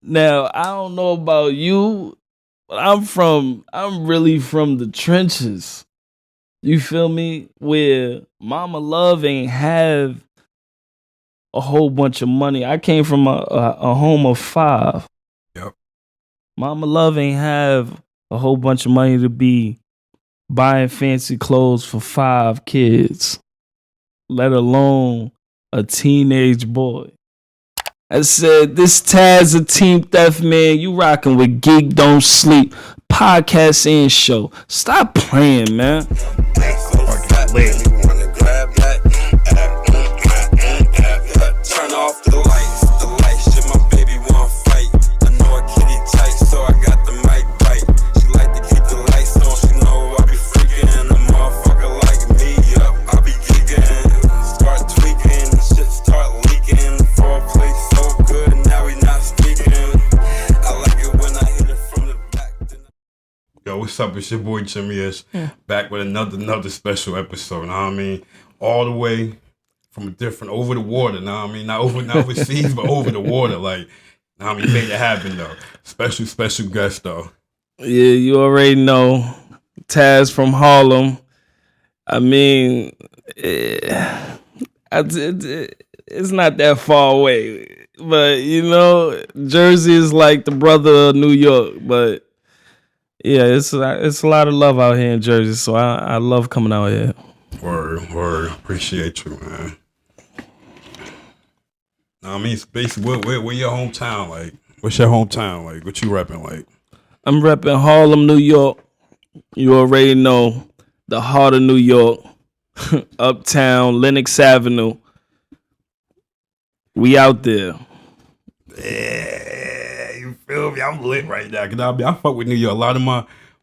Now, I don't know about you, but I'm really from the trenches. You feel me? Where Mama Love ain't have a whole bunch of money. I came from a home of five. Yep. Mama Love ain't have a whole bunch of money to be buying fancy clothes for five kids, let alone a teenage boy. I said, this TAZZ a Team Theft, man. You rocking with Geek Don't Sleep podcast and show. Stop playing, man. Turn off the lights, shit, my baby want fight. I know a kitty tight, so I got the mic bite. She like to keep the lights on, she know I be freaking. A motherfucker like me, yup, I be geeking. Start tweaking, shit start leaking. Foreplay so good, now we not speaking. I like it when I hit it from the back. Yo, what's up? It's your boy Jimmy Ish, back with another special episode. Know what I mean? All the way from a different over the water. Know what I mean? Not overseas, but over the water. Like, know what I mean? Made it happen though. Special guest though. Yeah, you already know. Taz from Harlem. I mean, it's not that far away. But, you know, Jersey is like the brother of New York. But, yeah, it's a lot of love out here in Jersey. So I love coming out here. Word. Appreciate you, man. I mean, it's basically, where your hometown like? What's your hometown like? What you repping like? I'm repping Harlem, New York. You already know the heart of New York. Uptown, Lenox Avenue. We out there. Yeah, you feel me? I'm lit right now. Cause I fuck with New York. A lot of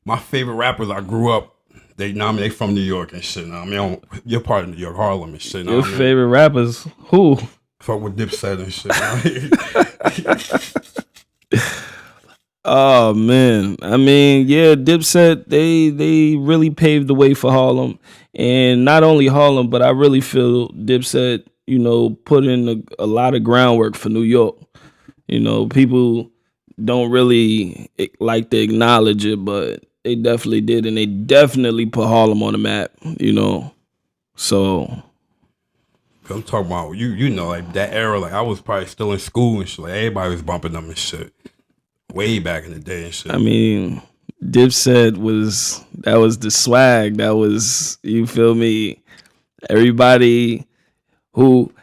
my favorite rappers I grew up. They from New York and shit. Know what I mean, you're part of New York, Harlem and shit. Your favorite rappers? Who? Fuck with Dipset and shit. Oh man, I mean, yeah, Dipset. They really paved the way for Harlem, and not only Harlem, but I really feel Dipset, you know, put in a lot of groundwork for New York. You know, people don't really like to acknowledge it, but they definitely did, and they definitely put Harlem on the map, you know. So I'm talking about you know, like that era, like I was probably still in school and shit. Like everybody was bumping them and shit. Way back in the day and shit. I mean, Dipset was the swag. That was, you feel me? Everybody who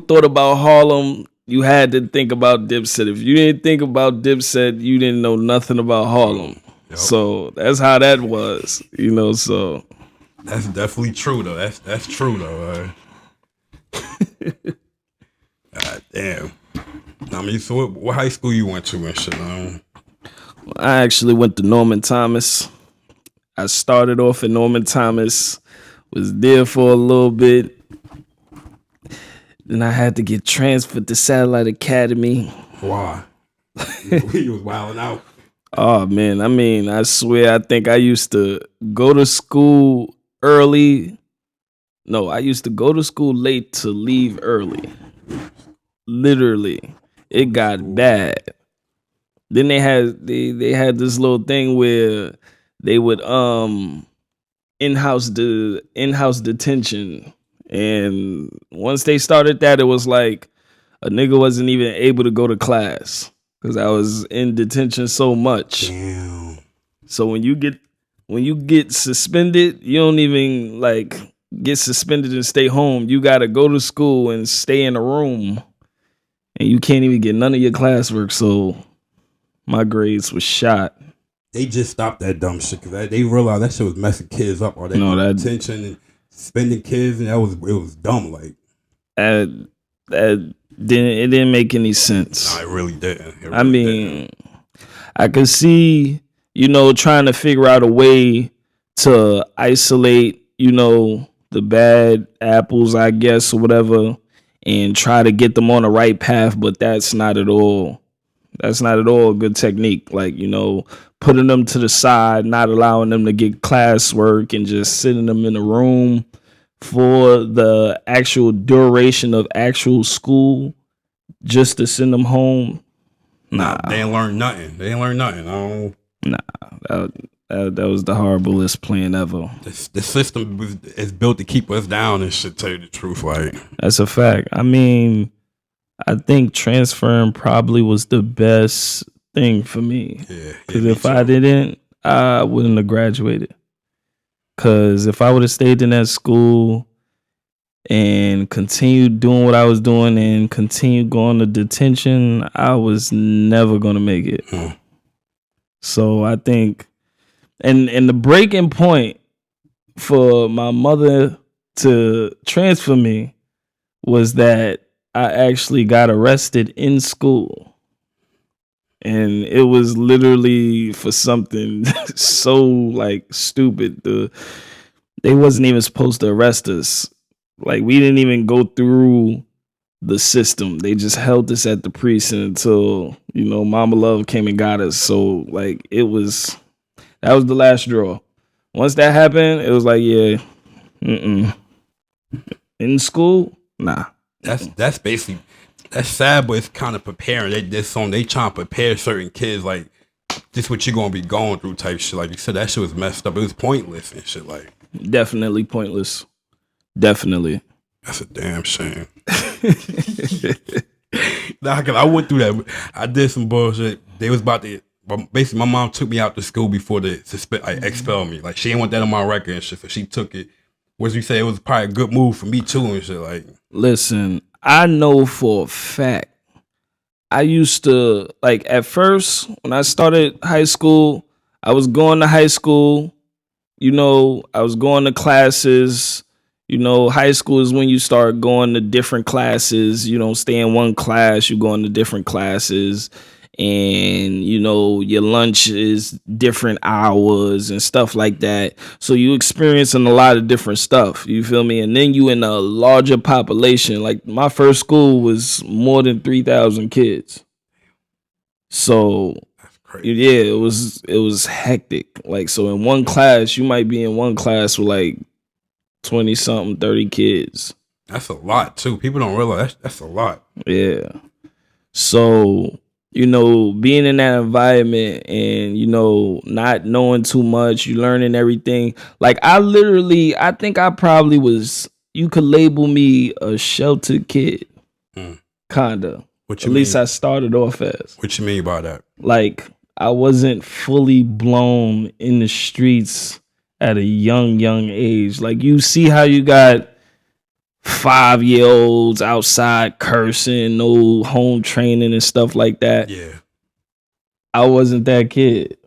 thought about Harlem, you had to think about Dipset. If you didn't think about Dipset, you didn't know nothing about Harlem. Yep. So that's how that was, you know. So that's definitely true though. That's true though. God damn. I mean, so what high school you went to and shit? I actually went to Norman Thomas. I started off at Norman Thomas, was there for a little bit. Then I had to get transferred to Satellite Academy. Why? You was wilding out. Oh, man. I mean, I swear, I think I used to go to school early. No, I used to go to school late to leave early. Literally. It got bad. Then they had this little thing where they would in-house detention. And once they started that, it was like a nigga wasn't even able to go to class because I was in detention so much. Damn. So when you get suspended, you don't even like get suspended and stay home. You gotta go to school and stay in a room, and you can't even get none of your classwork. So my grades was shot. They just stopped that dumb shit because they realized that shit was messing kids up. Or that detention and spending kids, and it was dumb. Like it didn't make any sense. No, it really didn't. I mean, I could see, you know, trying to figure out a way to isolate, you know, the bad apples, I guess, or whatever, and try to get them on the right path, but that's not at all a good technique. Like, you know, putting them to the side, not allowing them to get classwork, and just sitting them in a room for the actual duration of actual school just to send them home. Nah, They ain't learned nothing. I don't. That was the horriblest plan ever. The system is built to keep us down and shit. Tell you the truth, like That's a fact. I mean, I think transferring probably was the best thing for me. yeah. Because if I didn't, I wouldn't have graduated. Because if I would have stayed in that school and continued doing what I was doing and continued going to detention, I was never going to make it. So I think, and the breaking point for my mother to transfer me was that I actually got arrested in school. And it was literally for something so like stupid. They wasn't even supposed to arrest us. Like, we didn't even go through the system. They just held us at the precinct until, Mama Love came and got us. So like that was the last straw. Once that happened, it was like, yeah, in school, nah. That's basically, that's sad, but it's kind of preparing. They trying to prepare certain kids like this what you're gonna be going through type shit. Like you said, that shit was messed up. It was pointless and shit. Like definitely pointless. Definitely. That's a damn shame. Nah, cause I went through that. I did some bullshit. They was about to. Basically, my mom took me out to school before they expel me. Like, she didn't want that on my record and shit, so she took it. What you say? It was probably a good move for me too and shit. Like, listen, I know for a fact. I used to, like, at first when I started high school, I was going to high school. I was going to classes. High school is when you start going to different classes. You don't stay in one class. You go into different classes. And, your lunch is different hours and stuff like that. So you experiencing a lot of different stuff. You feel me? And then you in a larger population. Like, my first school was more than 3,000 kids. So, yeah, it was hectic. Like, so in one class, you might be in one class with like 20 something, 30 kids. That's a lot too. People don't realize that's a lot. Yeah. So, being in that environment and, not knowing too much, you learning everything. Like, I think I probably was, you could label me a sheltered kid. Kinda. What you At mean? least I started off as. What you mean by that? Like, I wasn't fully blown in the streets at a young age. Like, you see how you got 5-year-olds outside cursing, no home training and stuff like that. Yeah. I wasn't that kid.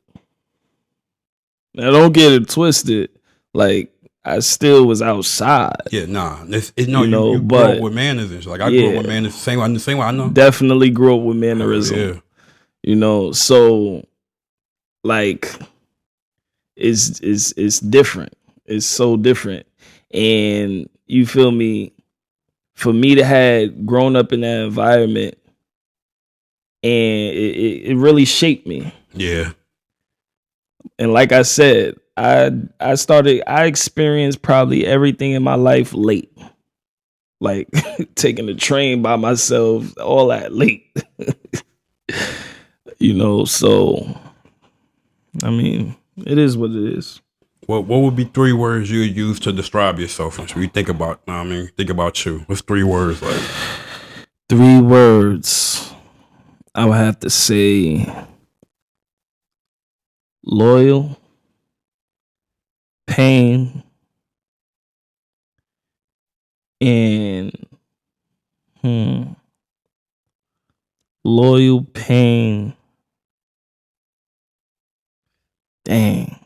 Now, don't get it twisted. Like, I still was outside. Yeah, nah. You grew up with manners and shit. Like, I grew up with manners the same way I know. Definitely grew up with mannerism. Yeah. So like it's different. It's so different. And you feel me? For me to have grown up in that environment, and it really shaped me. Yeah. And like I said, I experienced probably everything in my life late. Like taking the train by myself, all that late. So I mean, it is what it is. What would be 3 words you would use to describe yourself? When you think about, think about you. What's 3 words like? 3 words. I would have to say loyal, pain, and loyal, pain. Dang.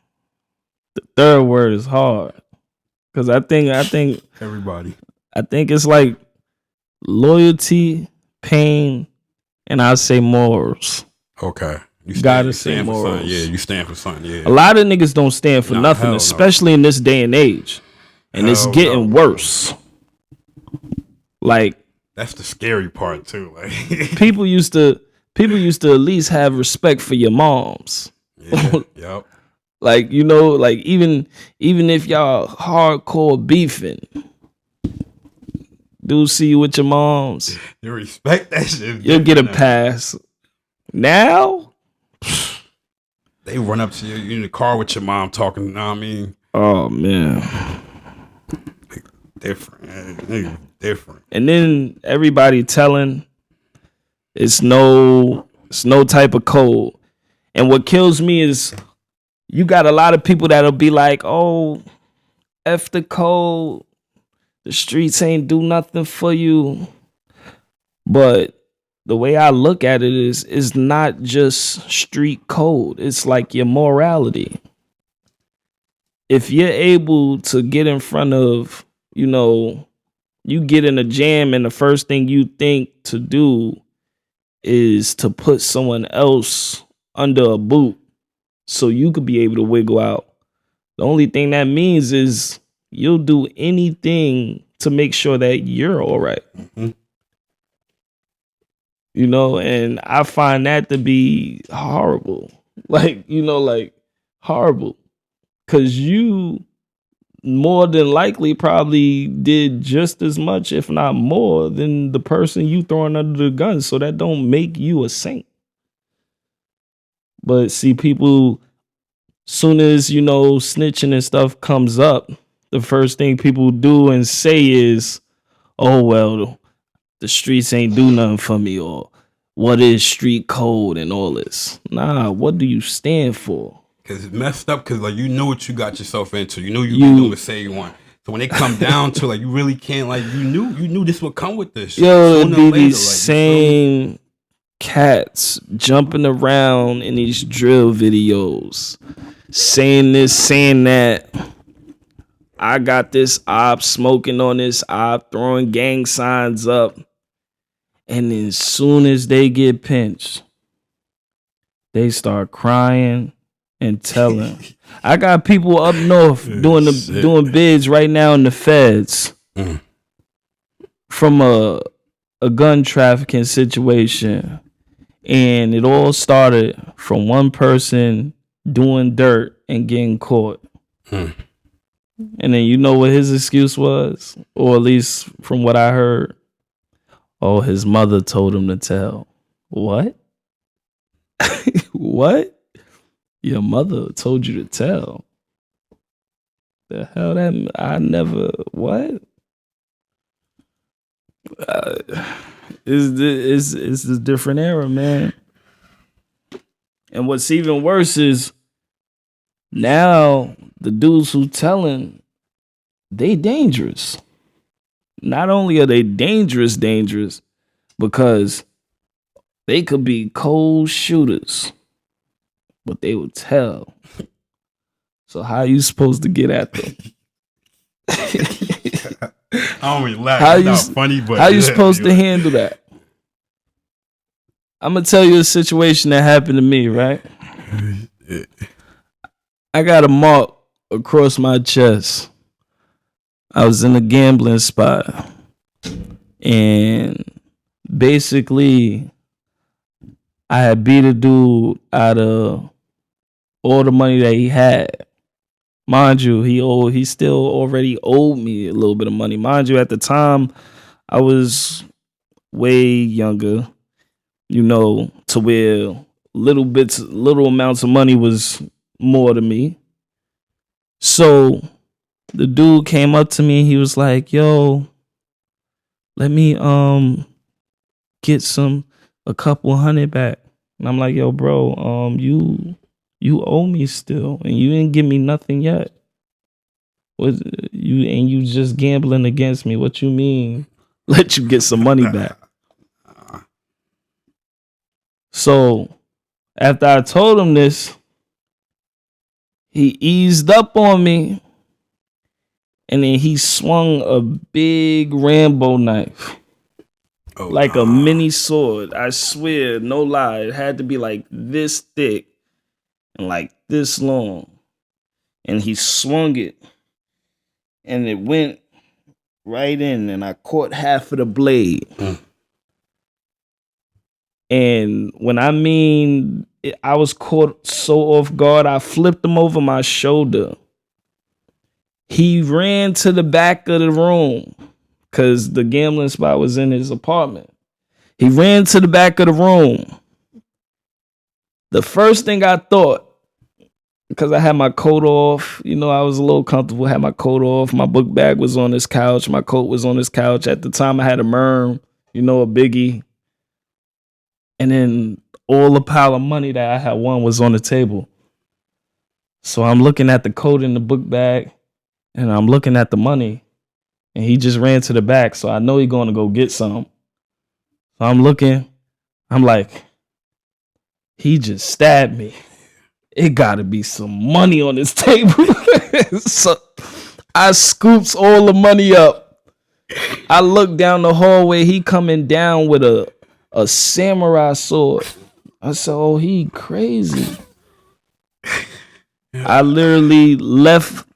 The 3rd word is hard. Cause I think Everybody. I think it's like loyalty, pain, and I say morals. Okay. You gotta stand say for morals. something. Yeah, you stand for something. Yeah. A lot of niggas don't stand for nothing, hell especially in this day and age. And it's getting worse. Like, that's the scary part too. Like people used to at least have respect for your moms. Yeah. Yep. Like, like even if y'all hardcore beefing, dude see you with your moms, You respect that shit. you'll get a pass. Now, They run up to you in the car with your mom talking. You know what I mean? oh man. Different. Man. Different. And then everybody telling it's no type of code. And what kills me is you got a lot of people that'll be like, oh, F the code. The streets ain't do nothing for you. But the way I look at it is it's not just street code. It's like your morality. If you're able to get in front of, you get in a jam and the first thing you think to do is to put someone else under a boot so you could be able to wiggle out. The only thing that means is you'll do anything to make sure that you're all right. Mm-hmm. And I find that to be horrible. Like horrible. Because you more than likely probably did just as much, if not more, than the person you throwing under the gun. So that don't make you a saint. But see, people, soon as, snitching and stuff comes up, the first thing people do and say is, oh, well, the streets ain't do nothing for me, or what is street code and all this. Nah, what do you stand for? Because it's messed up because, you know what you got yourself into. You know you can do what say you want. So when they come down to, you really can't, you knew this would come with this. Yo, it'd be these same cats jumping around in these drill videos, saying this, saying that. I got this op, smoking on this op, throwing gang signs up. And then as soon as they get pinched, they start crying and telling. I got people up north doing bids right now in the feds from a gun trafficking situation. And it all started from one person doing dirt and getting caught. And then you know what his excuse was? Or at least from what I heard. Oh, his mother told him to tell. What? What? Your mother told you to tell? The hell that I never what? It's a different era, man. And what's even worse is now the dudes who telling, they dangerous. Not only are they dangerous, because they could be cold shooters, but they will tell. So how are you supposed to get at them? I don't really laugh. It's not funny, but how you supposed to handle that? I'm gonna tell you a situation that happened to me, right? I got a mark across my chest. I was in a gambling spot, and basically I had beat a dude out of all the money that he had. Mind you, he still already owed me a little bit of money. Mind you, at the time I was way younger, to where little amounts of money was more to me. So the dude came up to me and he was like, yo, let me get a couple $100 back. And I'm like, yo, bro, you owe me still and you didn't give me nothing yet. You just gambling against me. What you mean? Let you get some money back. So after I told him this, he eased up on me. And then he swung a big Rambo knife. Like a mini sword. I swear, no lie. It had to be like this thick and like this long. And he swung it. And it went right in. And I caught half of the blade. And when I mean, I was caught so off guard, I flipped him over my shoulder. He ran to the back of the room because the gambling spot was in his apartment. He ran to the back of the room The first thing I thought, because I had my coat off, you know, I was a little comfortable, had my coat off, my book bag was on this couch, my coat was on this couch. At the time I had a Merm, you know, a Biggie. And then all the pile of money that I had won was on the table. So I'm looking at the coat in the book bag and I'm looking at the money and he just ran to the back. So I know he's going to go get some. So I'm looking, I'm like, he just stabbed me. It gotta be some money on this table. So I scoops all the money up. I look down the hallway. He coming down with a samurai sword. I said, oh, he crazy. I literally left.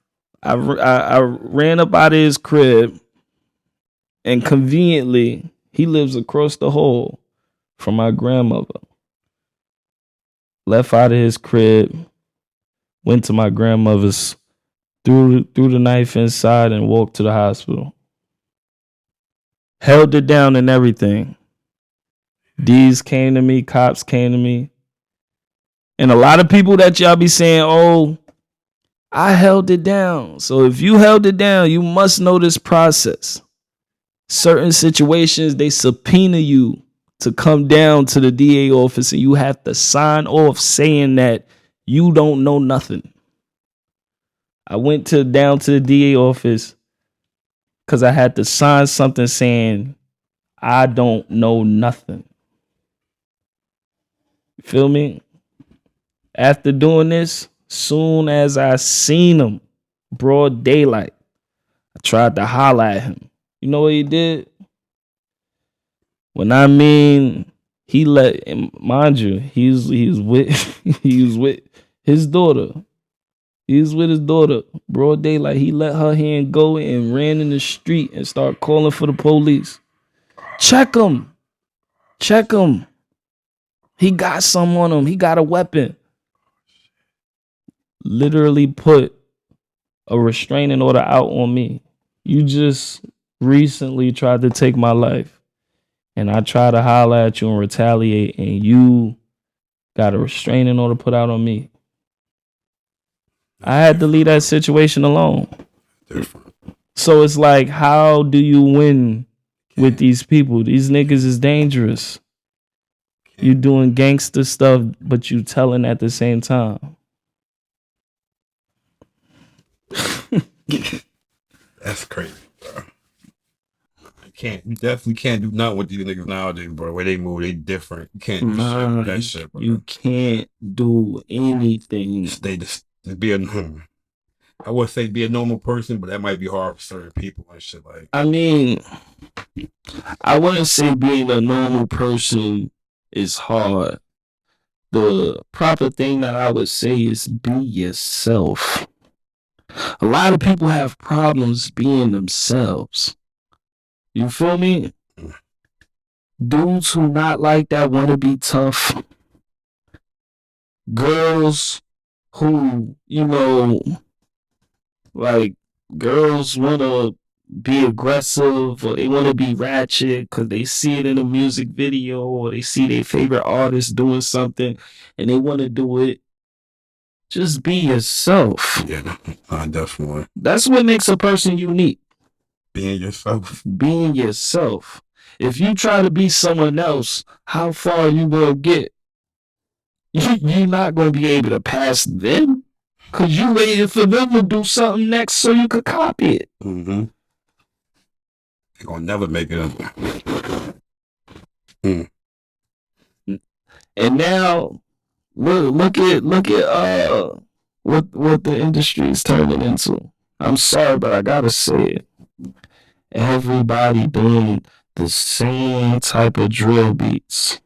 I ran up out of his crib. And conveniently, he lives across the hall from my grandmother. Left out of his crib, went to my grandmother's, threw the knife inside and walked to the hospital. Held it down and everything. D's came to me, cops came to me. And a lot of people that y'all be saying, oh, I held it down. So if you held it down, you must know this process. Certain situations, they subpoena you to come down to the DA office and you have to sign off saying that you don't know nothing. I went down to the DA office because I had to sign something saying I don't know nothing. You feel me? After doing this, soon as I seen him, broad daylight, I tried to holler at him. You know what he did? When I mean he let, mind you, he was with his daughter. He was with his daughter. Broad daylight. He let her hand go and ran in the street and started calling for the police. Check him. Check him. He got some on him. He got a weapon. Literally put a restraining order out on me. You just recently tried to take my life. And I try to holler at you and retaliate, and you got a restraining order put out on me. I had to leave that situation alone. Different. So it's like, how do you win with these people? These niggas is dangerous. You doing gangster stuff, but you telling at the same time. That's crazy, bro. You definitely can't do nothing with these niggas nowadays, bro. The way they move, they different. You can't do that shit, bro. You can't do anything. Just be I would say be a normal person, but that might be hard for certain people and shit. Like, I mean, I wouldn't say being a normal person is hard. The proper thing that I would say is be yourself. A lot of people have problems being themselves. You feel me? Dudes who not like that want to be tough. Girls who, you know, like girls want to be aggressive or they want to be ratchet because they see it in a music video or they see their favorite artist doing something and they want to do it. Just be yourself. Yeah, definitely. That's what makes a person unique. Being yourself. Being yourself. If you try to be someone else, how far are you going to get? You're not going to be able to pass them because you waited for them to do something next so you could copy it. Mm-hmm. You're going to never make it up. And now, look at what the industry is turning into. I'm sorry, but I got to say it. Everybody doing the same type of drill beats,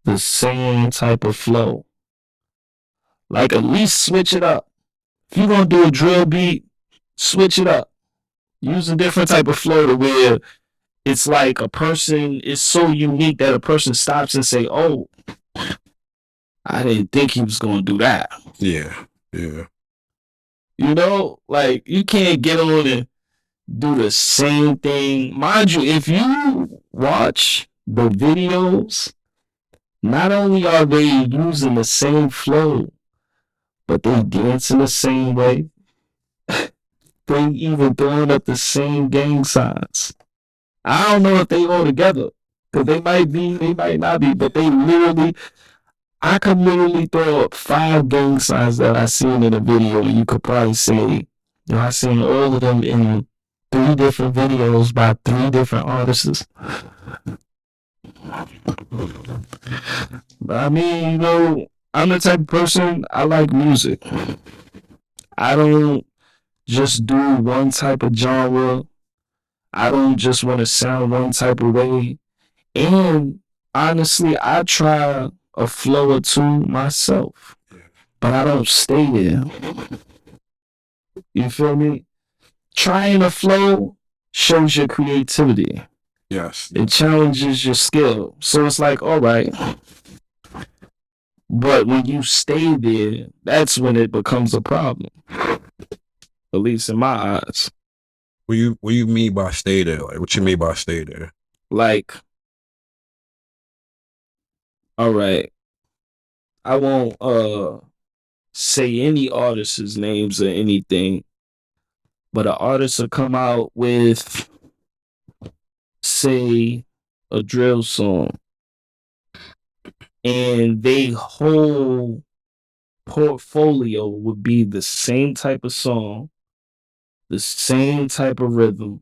the same type of flow. Like, at least switch it up. If you're going to do a drill beat, switch it up. Use a different type of flow to where it's like a person is so unique that a person stops and say, oh, I didn't think he was going to do that. Yeah. You know, like, you can't get on and do the same thing. Mind you, if you watch the videos Not only are they using the same flow, but they dancing the same way. They even throwing up the same gang signs. I don't know if they all together. Cause they might be, they might not be, but I could literally throw up 5 gang signs that I seen in a video. You could probably say, I seen all of them in 3 different videos by 3 different artists. But I mean, I'm the type of person, I like music. I don't just do one type of genre. I don't just want to sound one type of way. And honestly, I try a flow or two myself, but I don't stay there. You feel me? Trying a flow shows your creativity. Yes. It challenges your skill. So it's like, all right. But when you stay there, that's when it becomes a problem. At least in my eyes. What you mean by stay there? Like, what you mean by stay there? Like, all right, I won't say any artists' names or anything, but an artist will come out with, say, a drill song, and they whole portfolio would be the same type of song, the same type of rhythm,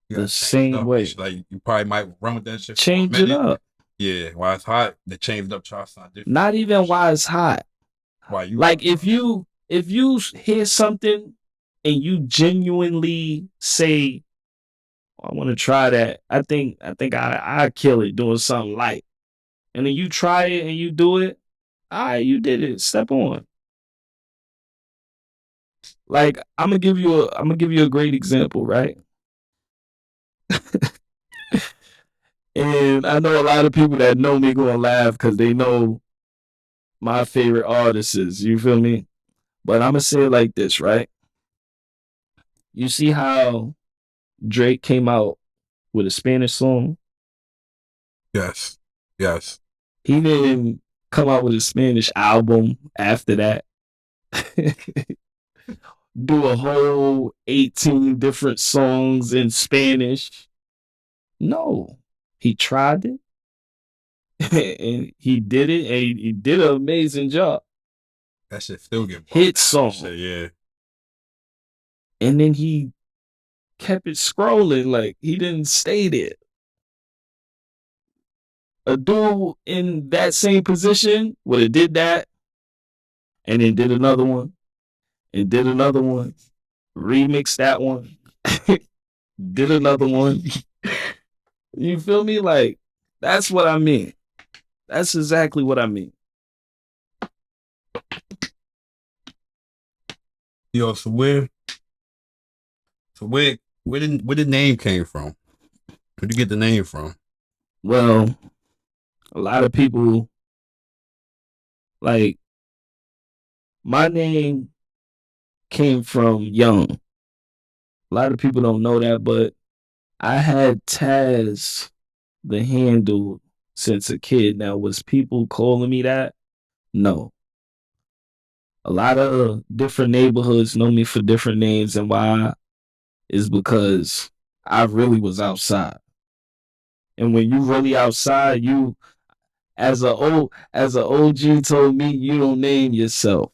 the same way. Like you probably might run with that shit. Change it up. Yeah, while it's hot, they changed up, try something different. Not even while it's hot. Why you like if you hear something and you genuinely say, I want to try that. I think I kill it doing something light. And then you try it and you do it. All right, you did it. Step on. Like I'm gonna give you a great example, right? And I know a lot of people that know me gonna laugh because they know my favorite artists is, you feel me? But I'm gonna say it like this, right? You see how Drake came out with a Spanish song? Yes. He didn't come out with a Spanish album after that. Do a whole 18 different songs in Spanish. No. He tried it. And he did it, and he did an amazing job. That shit still get hit song. Shit, yeah. And then he kept it scrolling, like he didn't stay there. A dude in that same position would have did that, and then did another one, and did another one, remixed that one, did another one. You feel me? Like, that's what I mean. That's exactly what I mean. Yo, so where the name came from? Where'd you get the name from? Well, a lot of people, like, my name came from Young. A lot of people don't know that, but I had TAZZ, the handle, since a kid. Now, was people calling me that? No. A lot of different neighborhoods know me for different names, and why is because I really was outside. And when you really outside, you, as a OG told me, you don't name yourself.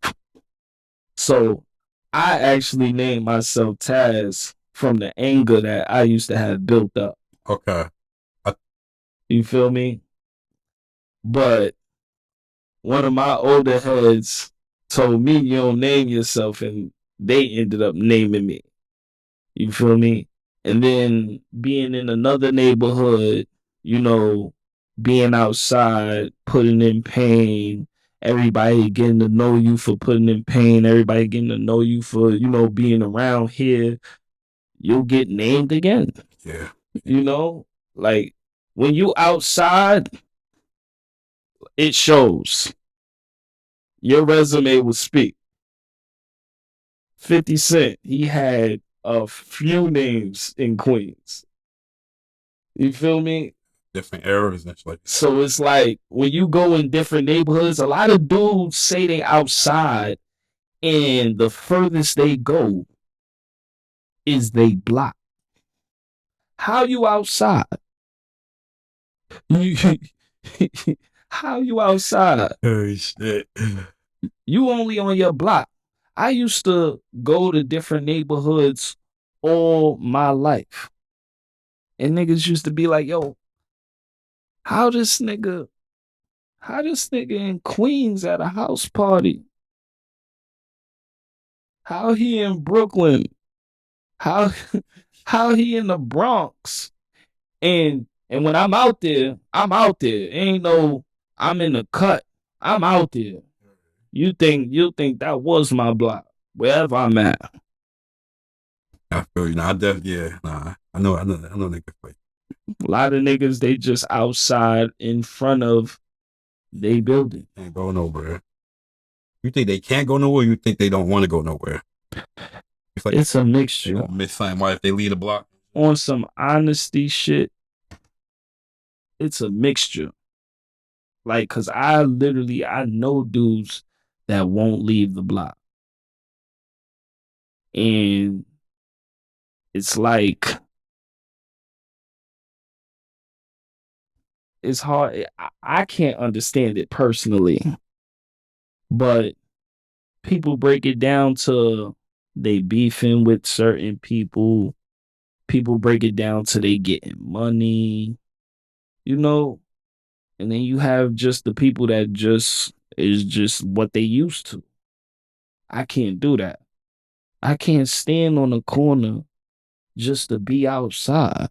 So I actually named myself TAZZ from the anger that I used to have built up. Okay. You feel me? But one of my older heads told me you don't name yourself, and they ended up naming me. You feel me? And then being in another neighborhood, being outside, putting in pain, everybody getting to know you for putting in pain, everybody getting to know you for, being around here, you'll get named again. Yeah. Like when you outside, it shows. Your resume will speak. 50 Cent, he had a few names in Queens. You feel me? different eras and stuff. So it's like when you go in different neighborhoods, a lot of dudes say they outside, and the furthest they go is they block. How you outside? How you outside? Oh shit! You only on your block. I used to go to different neighborhoods all my life. And niggas used to be like, yo, how this nigga in Queens at a house party? How he in Brooklyn? How he in the Bronx? And when I'm out there. Ain't no I'm in the cut. I'm out there. You think that was my block, wherever I'm at. I feel you. Nah, I know niggas like. A lot of niggas, they just outside in front of they building. Can't go nowhere. You think they can't go nowhere? Or you think they don't want to go nowhere? It's like it's a mixture. They gonna miss something. Why if they leave the block? On some honesty shit, it's a mixture. Like, cause I know dudes that won't leave the block. And it's like, it's hard. I can't understand it personally, but people break it down to they beefing with certain people. People break it down to they getting money, you know? And then you have just the people that just is just what they used to. I can't do that. I can't stand on the corner just to be outside.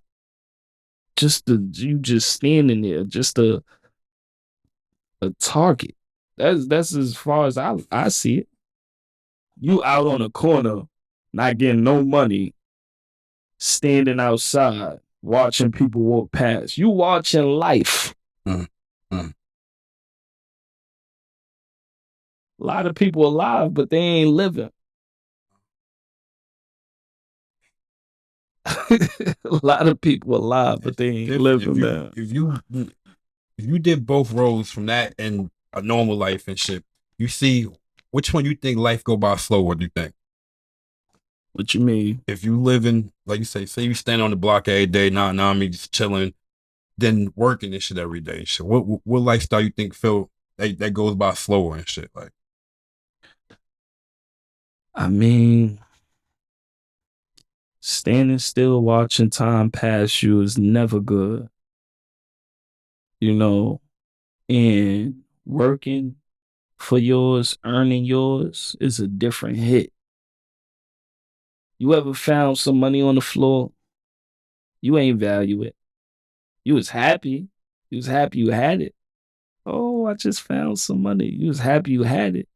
You just standing there, just a target. That's as far as I see it. You out on the corner, not getting no money, standing outside, watching people walk past. You watching life. A lot of people alive, but they ain't living. A lot of people alive, but they ain't living, man. If you did both roles from that and a normal life and shit, you see which one you think life go by slower, do you think? What you mean? If you live in, like you say you stand on the block every day, I mean just chilling, then working and shit every day and shit. What lifestyle you think feel that goes by slower and shit? Like, I mean, standing still watching time pass you is never good. You know, and working for yours, earning yours is a different hit. You ever found some money on the floor? You ain't value it. You was happy. You was happy you had it. Oh, I just found some money. You was happy you had it.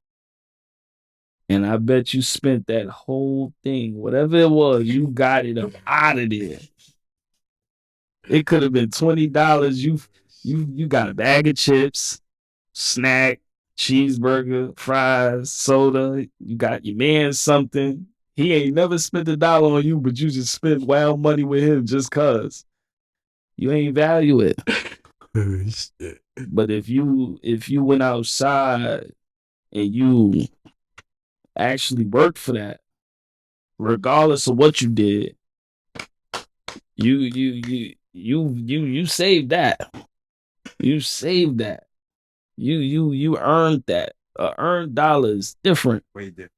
And I bet you spent that whole thing, whatever it was, you got it up out of there. It could have been $20. You got a bag of chips, snack, cheeseburger, fries, soda. You got your man something. He ain't never spent $1 on you, but you just spent wild money with him just cause. You ain't value it. But if you went outside and you actually worked for that, regardless of what you did, you saved that. You saved that. You earned that. Earned dollar is different. Way different.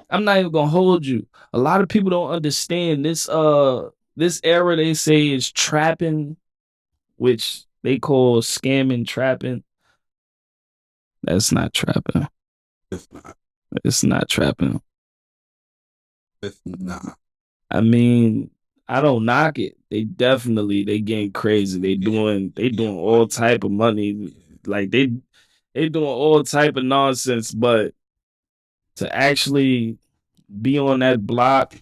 I'm not even gonna hold you. A lot of people don't understand this era they say is trapping, which they call scamming trapping. That's not trapping. It's not. It's not trapping. It's not. I mean, I don't knock it. They getting crazy. They doing all type of money. Like they doing all type of nonsense, but to actually be on that block,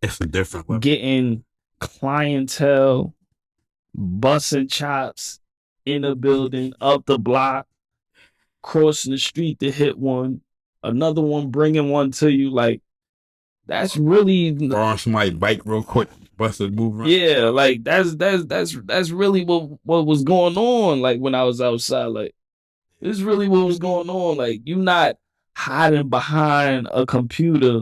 it's a different level. Getting clientele, busting chops in a building, up the block, crossing the street to hit one, another one bringing one to you. Like, that's really or on somebody's bike real quick. Busters move around. Yeah, like that's really what was going on. Like when I was outside, like this is really what was going on. Like you not hiding behind a computer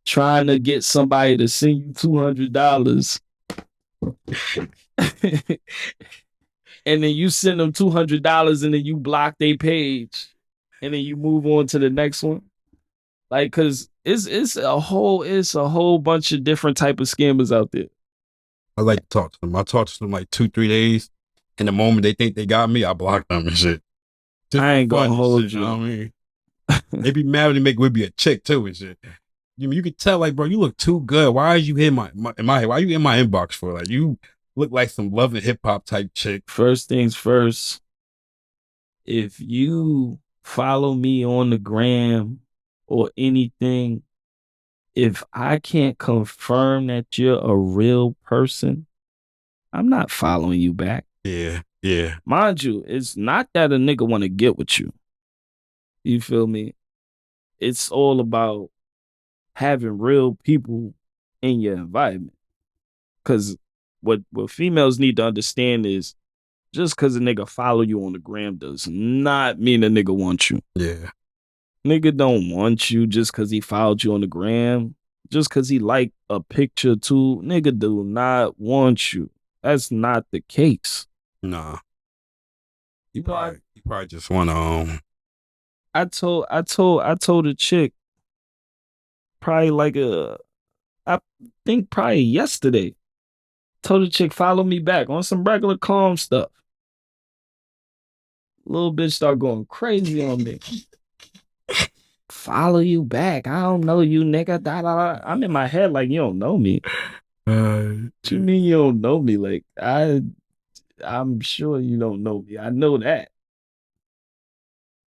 trying to get somebody to send you $200. And then you send them $200 and then you block their page and then you move on to the next one. Like, cause it's a whole bunch of different type of scammers out there. I like to talk to them. I talk to them like 2-3 days. And the moment they think they got me, I block them and shit. Just I ain't for fun gonna and hold shit, you. know what I mean? They be mad when they make Whitby a chick too and shit. You can tell, like, bro, you look too good. Why are you in my head? Why are you in my inbox for? Like, you look like some Love and Hip Hop type chick. First things first, if you follow me on the gram or anything, if I can't confirm that you're a real person, I'm not following you back. Yeah. Mind you, it's not that a nigga want to get with you. You feel me? It's all about having real people in your environment. Because what females need to understand is just because a nigga follow you on the gram does not mean a nigga wants you. Yeah. Nigga don't want you just because he followed you on the gram. Just because he liked a picture too. Nigga do not want you. That's not the case. Nah. You probably just want to I told a chick probably I think probably yesterday. Told a chick follow me back on some regular calm stuff. Little bitch start going crazy on me. Follow you back. I don't know you, nigga. Da, da, da. I'm in my head like you don't know me. What you mean you don't know me? Like I'm sure you don't know me. I know that.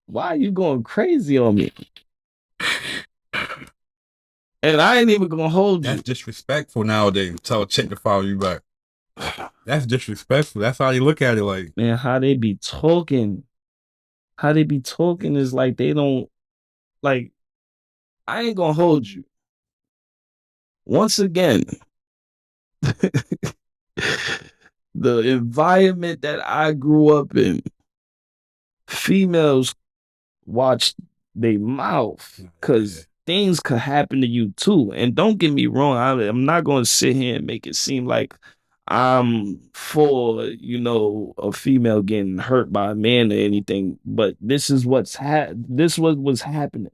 Why are you going crazy on me? And I ain't even gonna hold you. That's disrespectful nowadays. Tell a chick to follow you back. That's disrespectful. That's how you look at it. Like, man, how they be talking is like they don't like. I ain't gonna hold you. Once again, the environment that I grew up in, females watch their mouth because things could happen to you too. And don't get me wrong, I'm not going to sit here and make it seem like I'm for, a female getting hurt by a man or anything. But this is what was happening.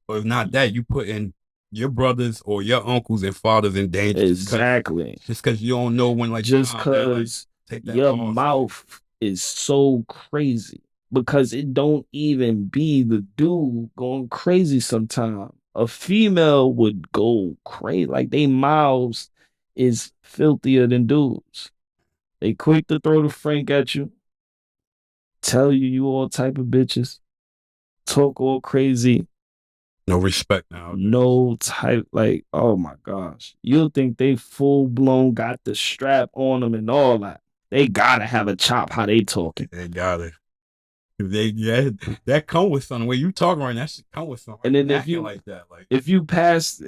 or if not that, you put in your brothers or your uncles and fathers in danger. Exactly. Just because you don't know when, like, just because your mouth is so crazy. Because it don't even be the dude going crazy sometimes. A female would go crazy. Like they mouths is filthier than dudes. They quick to throw the frank at you. Tell you all type of bitches. Talk all crazy. No respect now. No type, like, oh my gosh. You'll think they full blown got the strap on them and all that. They gotta have a chop how they talking. They got it. That come with something. When you talking right now, that shit come with something. And then if you like that, like if you pass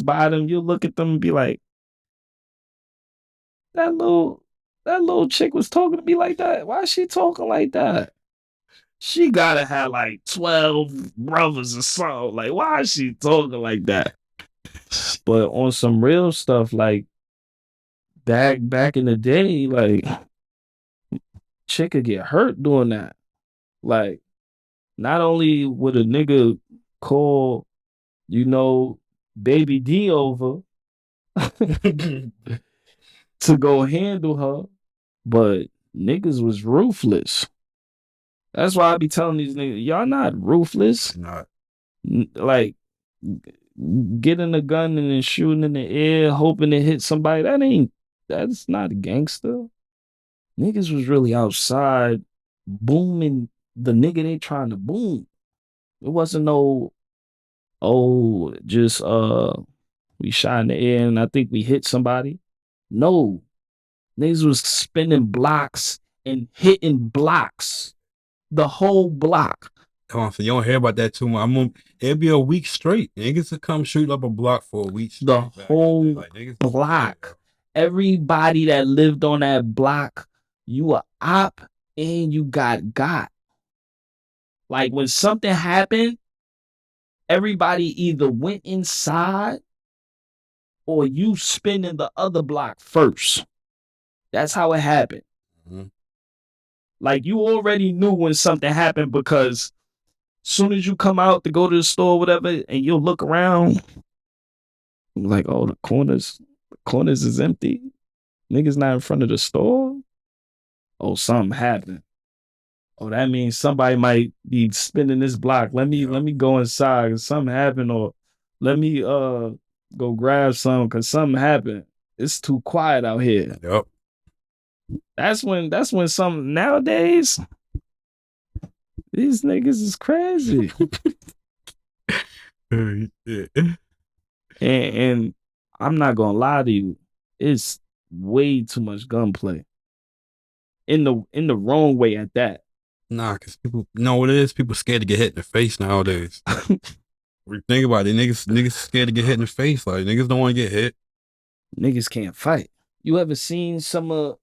by them, you look at them and be like, that little chick was talking to me like that. Why is she talking like that? She gotta have like 12 brothers or something. Like, why is she talking like that? But on some real stuff, like back in the day, like chick could get hurt doing that. Like, not only would a nigga call, Baby D over to go handle her, but niggas was ruthless. That's why I be telling these niggas, y'all not ruthless. not. Like, getting a gun and then shooting in the air, hoping to hit somebody, that's not gangster. Niggas was really outside booming the nigga they trying to boom. It wasn't no, just we shot in the air and I think we hit somebody. No. Niggas was spinning blocks and hitting blocks. The whole block. So you don't hear about that too much. It'll be a week straight. Niggas will come shoot up a block for a week straight. The whole niggas, block. Everybody that lived on that block, you a op and you got. Like when something happened, everybody either went inside or you spinning the other block first. That's how it happened. Mm-hmm. Like you already knew when something happened because soon as you come out to go to the store or whatever, and you'll look around, like, oh, the corners is empty. Niggas not in front of the store. Oh, something happened. Oh, that means somebody might be spinning this block. Let me go inside. Something happened, or let me go grab something because something happened. It's too quiet out here. Yep. That's when some nowadays these niggas is crazy. And I'm not gonna lie to you, it's way too much gunplay. In the wrong way at that. Nah, because people know what it is. People scared to get hit in the face nowadays. When you think about it, niggas scared to get hit in the face. Like niggas don't want to get hit. Niggas can't fight. You ever seen some of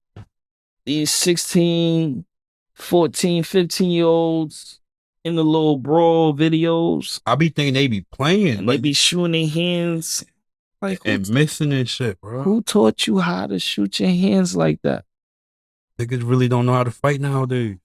these 16, 14, 15-year-olds in the little brawl videos? I be thinking they be playing. And they be shooting their hands. Like and missing and shit, bro. Who taught you how to shoot your hands like that? Niggas really don't know how to fight nowadays.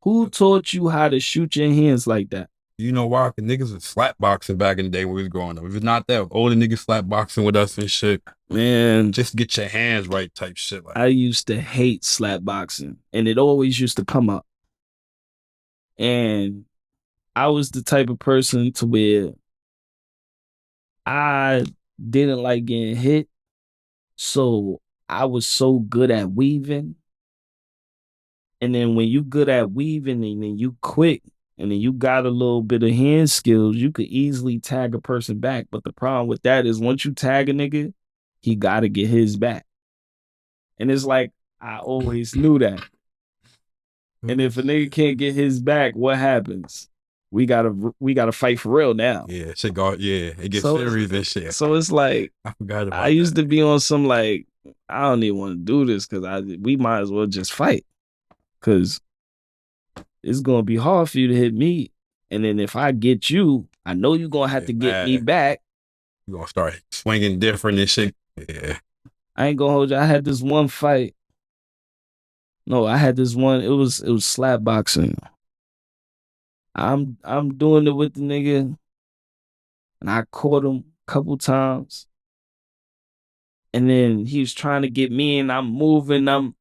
Who taught you how to shoot your hands like that? You know why? Cause niggas was slap boxing back in the day when we was growing up. If it's not that, older niggas slap boxing with us and shit. Man, just get your hands right type shit. Like I used to hate slap boxing, and it always used to come up. And I was the type of person to where I didn't like getting hit, so I was so good at weaving. And then when you good at weaving and then you quick and then you got a little bit of hand skills, you could easily tag a person back. But the problem with that is once you tag a nigga, he got to get his back. And it's like, I always knew that. And if a nigga can't get his back, what happens? We gotta fight for real now. Yeah, shit it gets serious and shit. So it's like, I forgot about I used to be on some like, I don't even want to do this because we might as well just fight. Because it's going to be hard for you to hit me. And then if I get you, I know you're going to have to get me back. You're going to start swinging different and shit. Yeah. I ain't going to hold you. I had this one fight. No, I had this one. It was slap boxing. I'm doing it with the nigga. And I caught him a couple times. And then he was trying to get me and I'm moving. I'm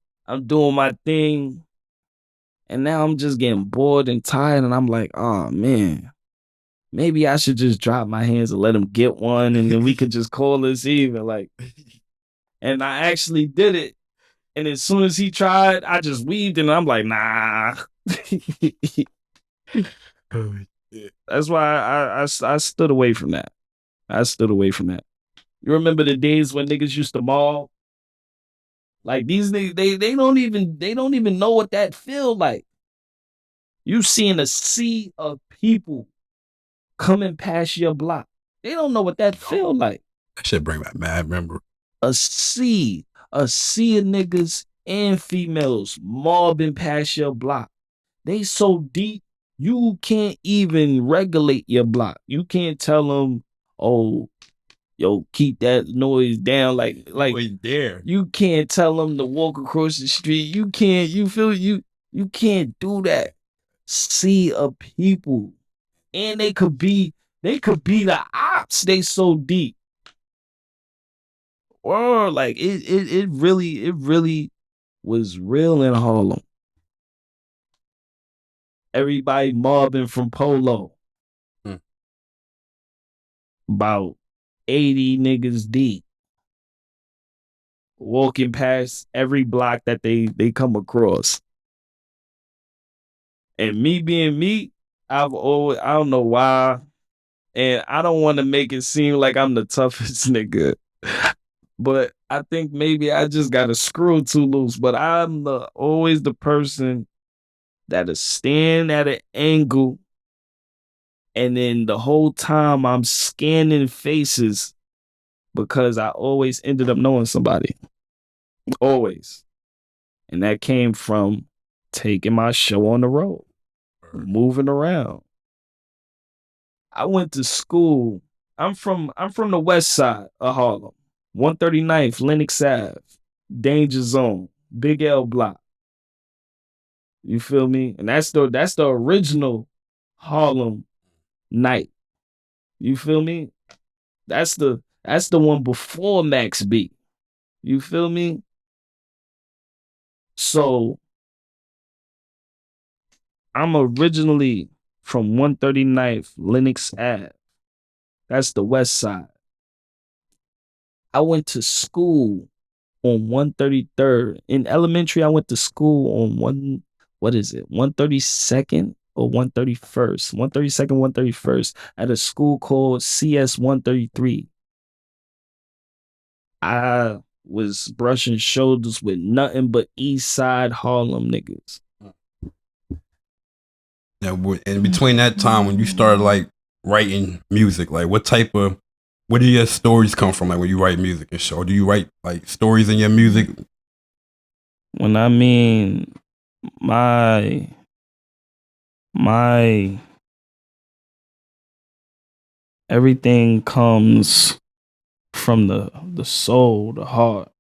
doing my thing. And now I'm just getting bored and tired, and I'm like, oh, man, maybe I should just drop my hands and let him get one, and then we could just call this even. Like, and I actually did it. And as soon as he tried, I just weaved, and I'm like, nah. That's why I stood away from that. You remember the days when niggas used to maul? Like these niggas, they don't even know what that feel like. You seeing a sea of people coming past your block. They don't know what that feel like. That shit bring back mad memory. A sea of niggas and females mobbing past your block. They so deep, you can't even regulate your block. You can't tell them, oh, yo, keep that noise down. Like there. You can't tell them to walk across the street. You can't do that. Sea of people. And they could be the ops. They so deep. Or like it really was real in Harlem. Everybody mobbing from Polo. About 80 niggas deep. Walking past every block that they come across. And me being me, I don't know why. And I don't want to make it seem like I'm the toughest nigga. But I think maybe I just got a screw too loose. But I'm always the person that'll stand at an angle, and then the whole time I'm scanning faces because I always ended up knowing somebody. Always. And that came from taking my show on the road, moving around. I went to school. I'm from the west side of Harlem. 139th, Lenox Ave, Danger Zone, Big L Block. You feel me? And that's the original Harlem night. You feel me? That's the one before Max B. You feel me? So I'm originally from 139th, Lenox Ave. That's the west side. I went to school on 133rd. In elementary, I went to school on 132nd or 131st? 132nd, 131st at a school called CS 133. I was brushing shoulders with nothing but East Side Harlem niggas. Now, in between that time when you started like writing music, like where do your stories come from? Like when you write music and show, do you write like stories in your music? When I mean my everything comes from the soul, the heart.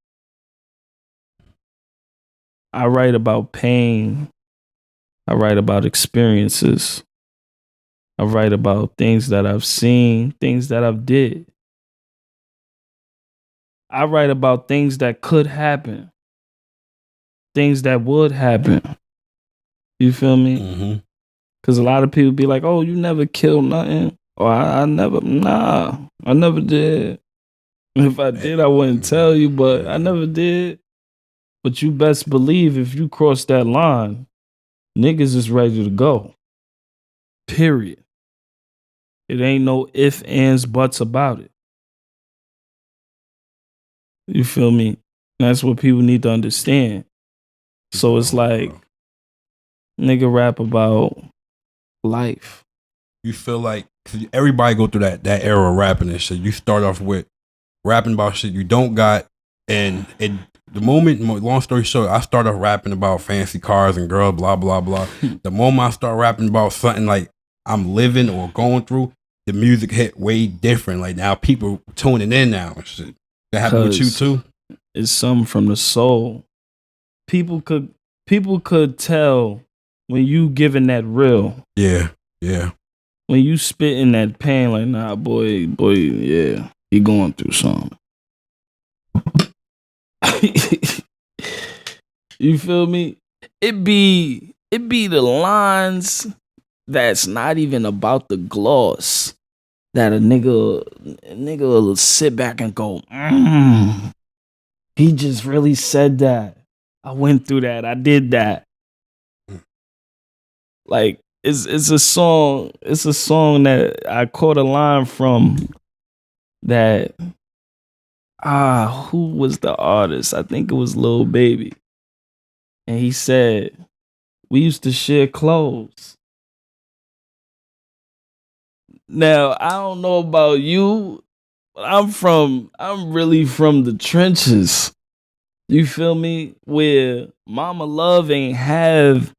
I write about pain. I write about experiences. I write about things that I've seen, things that I've did. I write about things that could happen, things that would happen. You feel me? Mm-hmm. Because a lot of people be like, oh, you never killed nothing. Or I never did. If I did, I wouldn't tell you, but I never did. But you best believe if you cross that line, niggas is ready to go. Period. It ain't no ifs, ands, buts about it. You feel me? That's what people need to understand. So it's like, nigga rap about life. You feel like, cause everybody go through that era of rapping and shit. You start off with rapping about shit you don't got, and the moment, long story short, I started off rapping about fancy cars and girls, blah blah blah. The moment I start rapping about something like I'm living or going through, the music hit way different. Like now people tuning in now and shit. That happened with you too? It's something from the soul. People could tell when you giving that real. Yeah, yeah. When you spitting that pain, like, nah, boy, yeah, he going through something. You feel me? It be the lines that's not even about the gloss that a nigga will sit back and go, he just really said that. I went through that. I did that. Like it's a song that I caught a line from that. Who was the artist? I think it was Lil Baby. And he said, we used to share clothes. Now, I don't know about you, but I'm really from the trenches. You feel me? Where Mama Love ain't have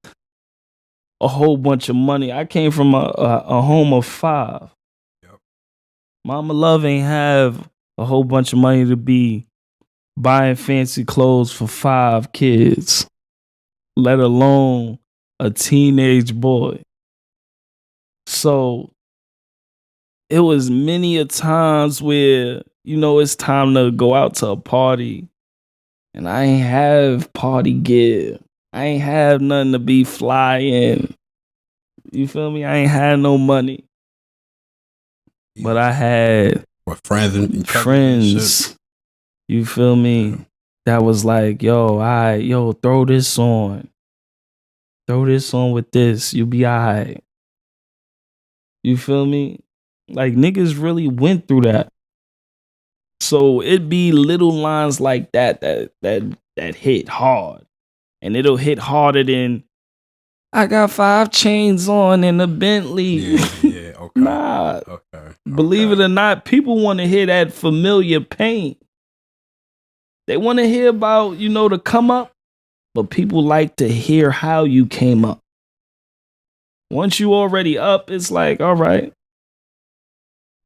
a whole bunch of money. I came from a home of 5. Yep. Mama Love ain't have a whole bunch of money to be buying fancy clothes for 5 kids, let alone a teenage boy. So it was many a times where, it's time to go out to a party and I ain't have party gear. I ain't have nothing to be fly in. You feel me? I ain't had no money. But I had friends and friends. You feel me? Yeah. That was like, yo, throw this on. Throw this on with this. You be alright. You feel me? Like niggas really went through that. So it be little lines like that hit hard. And it'll hit harder than I got 5 chains on in a Bentley. Yeah, okay. Nah. Okay. Believe it or not, people want to hear that familiar pain. They want to hear about, the come up, but people like to hear how you came up. Once you already up, it's like, all right.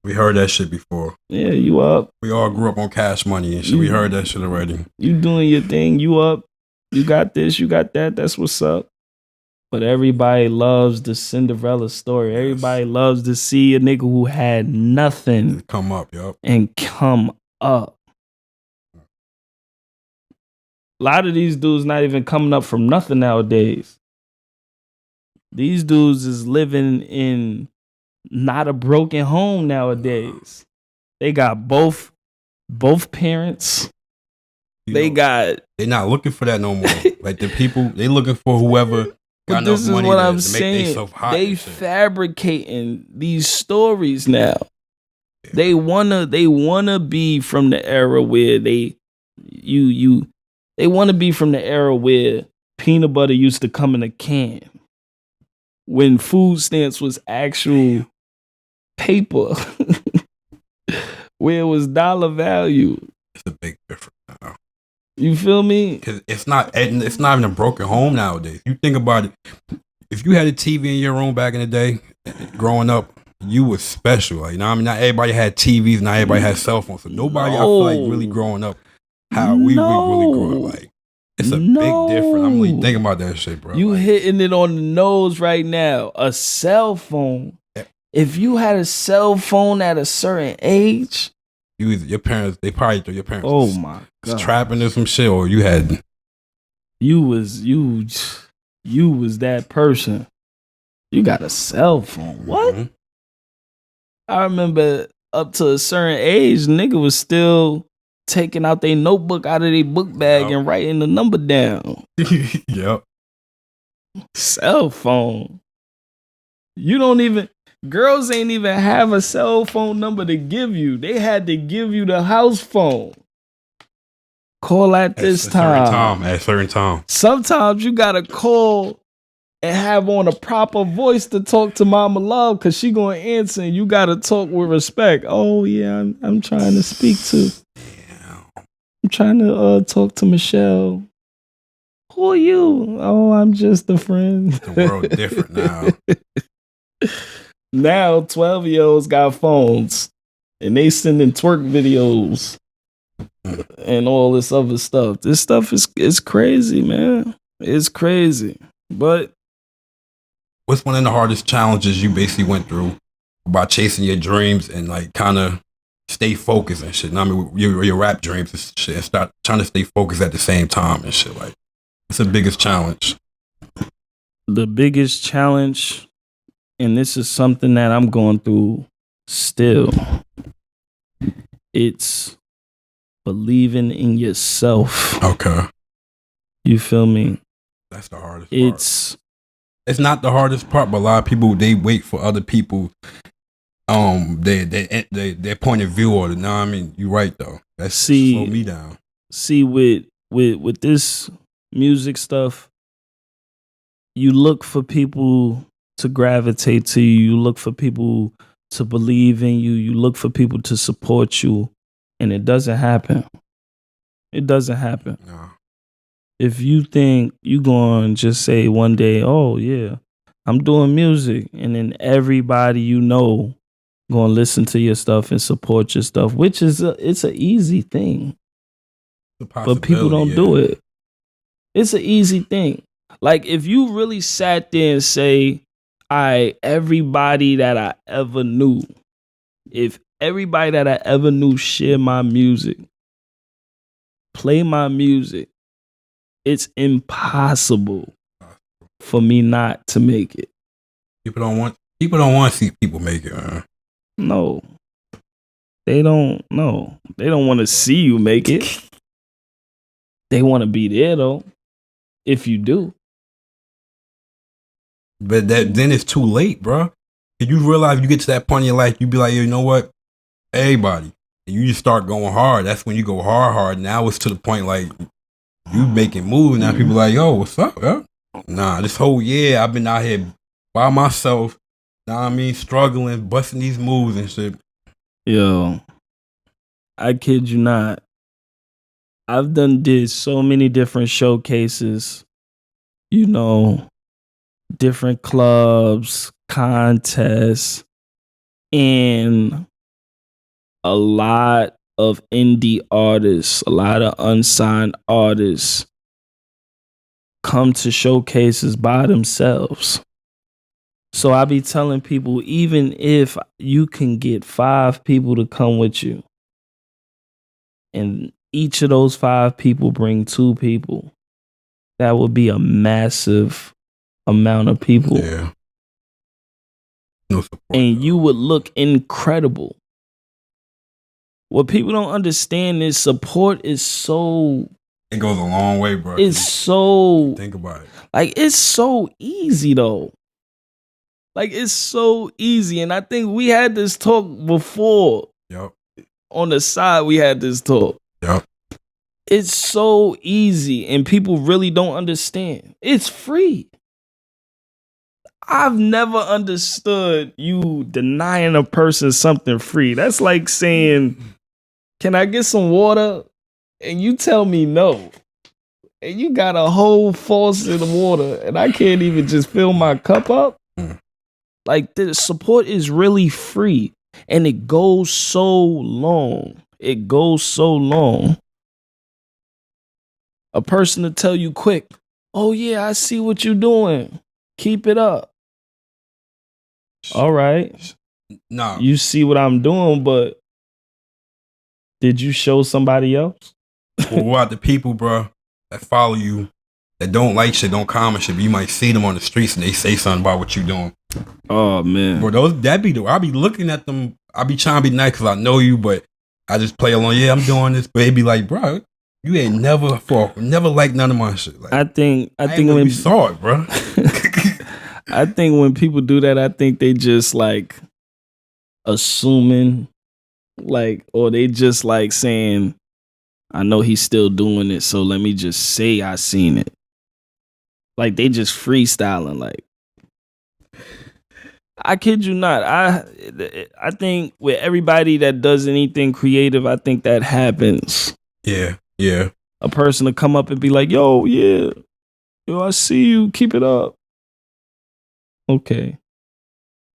We heard that shit before. Yeah, you up. We all grew up on Cash Money and shit. We heard that shit already. You doing your thing. You up. You got this. You got that. That's what's up. But everybody loves the Cinderella story. Yes. Everybody loves to see a nigga who had nothing come up, yup. And come up. A lot of these dudes not even coming up from nothing nowadays. These dudes is living in not a broken home nowadays. They got both parents. They're not looking for that no more. Like the people, they looking for whoever. But this is what I'm saying. They fabricating these stories now. Yeah. They wanna be from the era where they wanna be from the era where peanut butter used to come in a can. When food stamps was actual paper. Where it was dollar value. It's a big difference now. You feel me? Because it's not even a broken home nowadays. You think about it. If you had a TV in your room back in the day, growing up, you was special. Like, what I mean? Not everybody had TVs. Not everybody had cell phones. So nobody, I feel like, really growing up how we really grew up. Like, it's a big difference. I'm really thinking about that shit, bro. You hitting it on the nose right now. A cell phone. If you had a cell phone at a certain age, your parents, they probably threw your parents. Oh my God. Trapping or some shit, or you had. You was that person. You got a cell phone. What? Mm-hmm. I remember up to a certain age, nigga was still taking out their notebook out of their book bag and writing the number down. Yep. Cell phone. Girls ain't even have a cell phone number to give you. They had to give you the house phone. Call at this time. At a certain time. Sometimes you gotta call and have on a proper voice to talk to Mama Love because she gonna answer and you gotta talk with respect. Oh yeah, I'm trying to speak to. I'm trying to talk to Michelle. Who are you? Oh, I'm just a friend. The world different now. Now 12-year-olds got phones and they sending twerk videos and all this other stuff. This stuff is crazy, man. It's crazy. But what's one of the hardest challenges you basically went through about chasing your dreams and like kind of stay focused and shit? I mean, your rap dreams and shit, and start trying to stay focused at the same time and shit. Like, what's the biggest challenge? The biggest challenge. And this is something that I'm going through still. It's believing in yourself. Okay. You feel me? That's the hardest part. It's not the hardest part, but a lot of people, they wait for other people, their point of view or, I mean? You're right, though. That's slow me down. See, with this music stuff, you look for people to gravitate to you. You look for people to believe in you. You look for people to support you. And it doesn't happen. It doesn't happen. No. If you think you going to just say one day, oh, yeah, I'm doing music. And then everybody going to listen to your stuff and support your stuff, which is it's an easy thing. But people don't do it. It's an easy thing. Like if you really sat there and say, everybody that I ever knew, if everybody that I ever knew share my music, play my music, it's impossible for me not to make it. People don't want to see people make it, man. No. They don't want to see you make it. They want to be there though. If you do. But then it's too late, bro. If you realize you get to that point in your life, you be like, you know what? Everybody. And you just start going hard. That's when you go hard. Now it's to the point like you making moves. Now people like, yo, what's up, yo? Nah, this whole year I've been out here by myself. Know what I mean, struggling, busting these moves and shit. Yo, I kid you not. I've did so many different showcases, you know, different clubs, contests, and a lot of indie artists, a lot of unsigned artists come to showcases by themselves. So I be telling people, even if you can get 5 people to come with you, and each of those 5 people bring 2 people, that would be a massive amount of people. Yeah. No support. And you would look incredible. What people don't understand is support is so... It goes a long way, bro. It's so... Think about it. Like, it's so easy, though. Like, it's so easy. And I think we had this talk before. Yep. On the side, we had this talk. Yep. It's so easy, and people really don't understand. It's free. I've never understood you denying a person something free. That's like saying, can I get some water? And you tell me no. And you got a whole faucet of water, and I can't even just fill my cup up. Like, the support is really free, and it goes so long. It goes so long. A person to tell you quick, oh yeah, I see what you're doing. Keep it up. All right. Nah. You see what I'm doing, but did you show somebody else? Well, what about the people, bro, that follow you, that don't like shit, don't comment shit, but you might see them on the streets and they say something about what you doing. Oh man, bro, I be looking at them. I be trying to be nice because I know you, but I just play along. Yeah, I'm doing this, but they be like, bro, you ain't never like none of my shit. Like, I think when we saw it, bro. I think when people do that, I think they just like assuming, like, or they just like saying, I know he's still doing it, so let me just say I seen it. Like, they just freestyling. Like, I kid you not. I think with everybody that does anything creative, I think that happens. Yeah. A person to come up and be like, yo, yeah, yo, I see you, keep it up. Okay.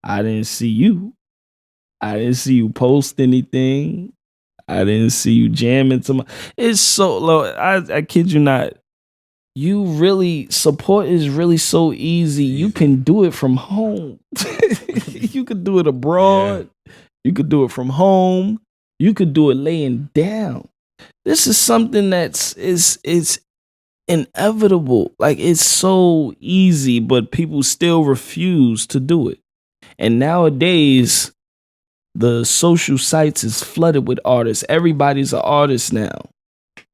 I didn't see you. I didn't see you post anything. I didn't see you jam into my... It's so low. I kid you not. Support is really so easy. You can do it from home. You could do it abroad. Yeah. You could do it from home. You could do it laying down. This is something that's inevitable. Like, it's so easy, but people still refuse to do it. And nowadays, the social sites is flooded with artists. Everybody's an artist now.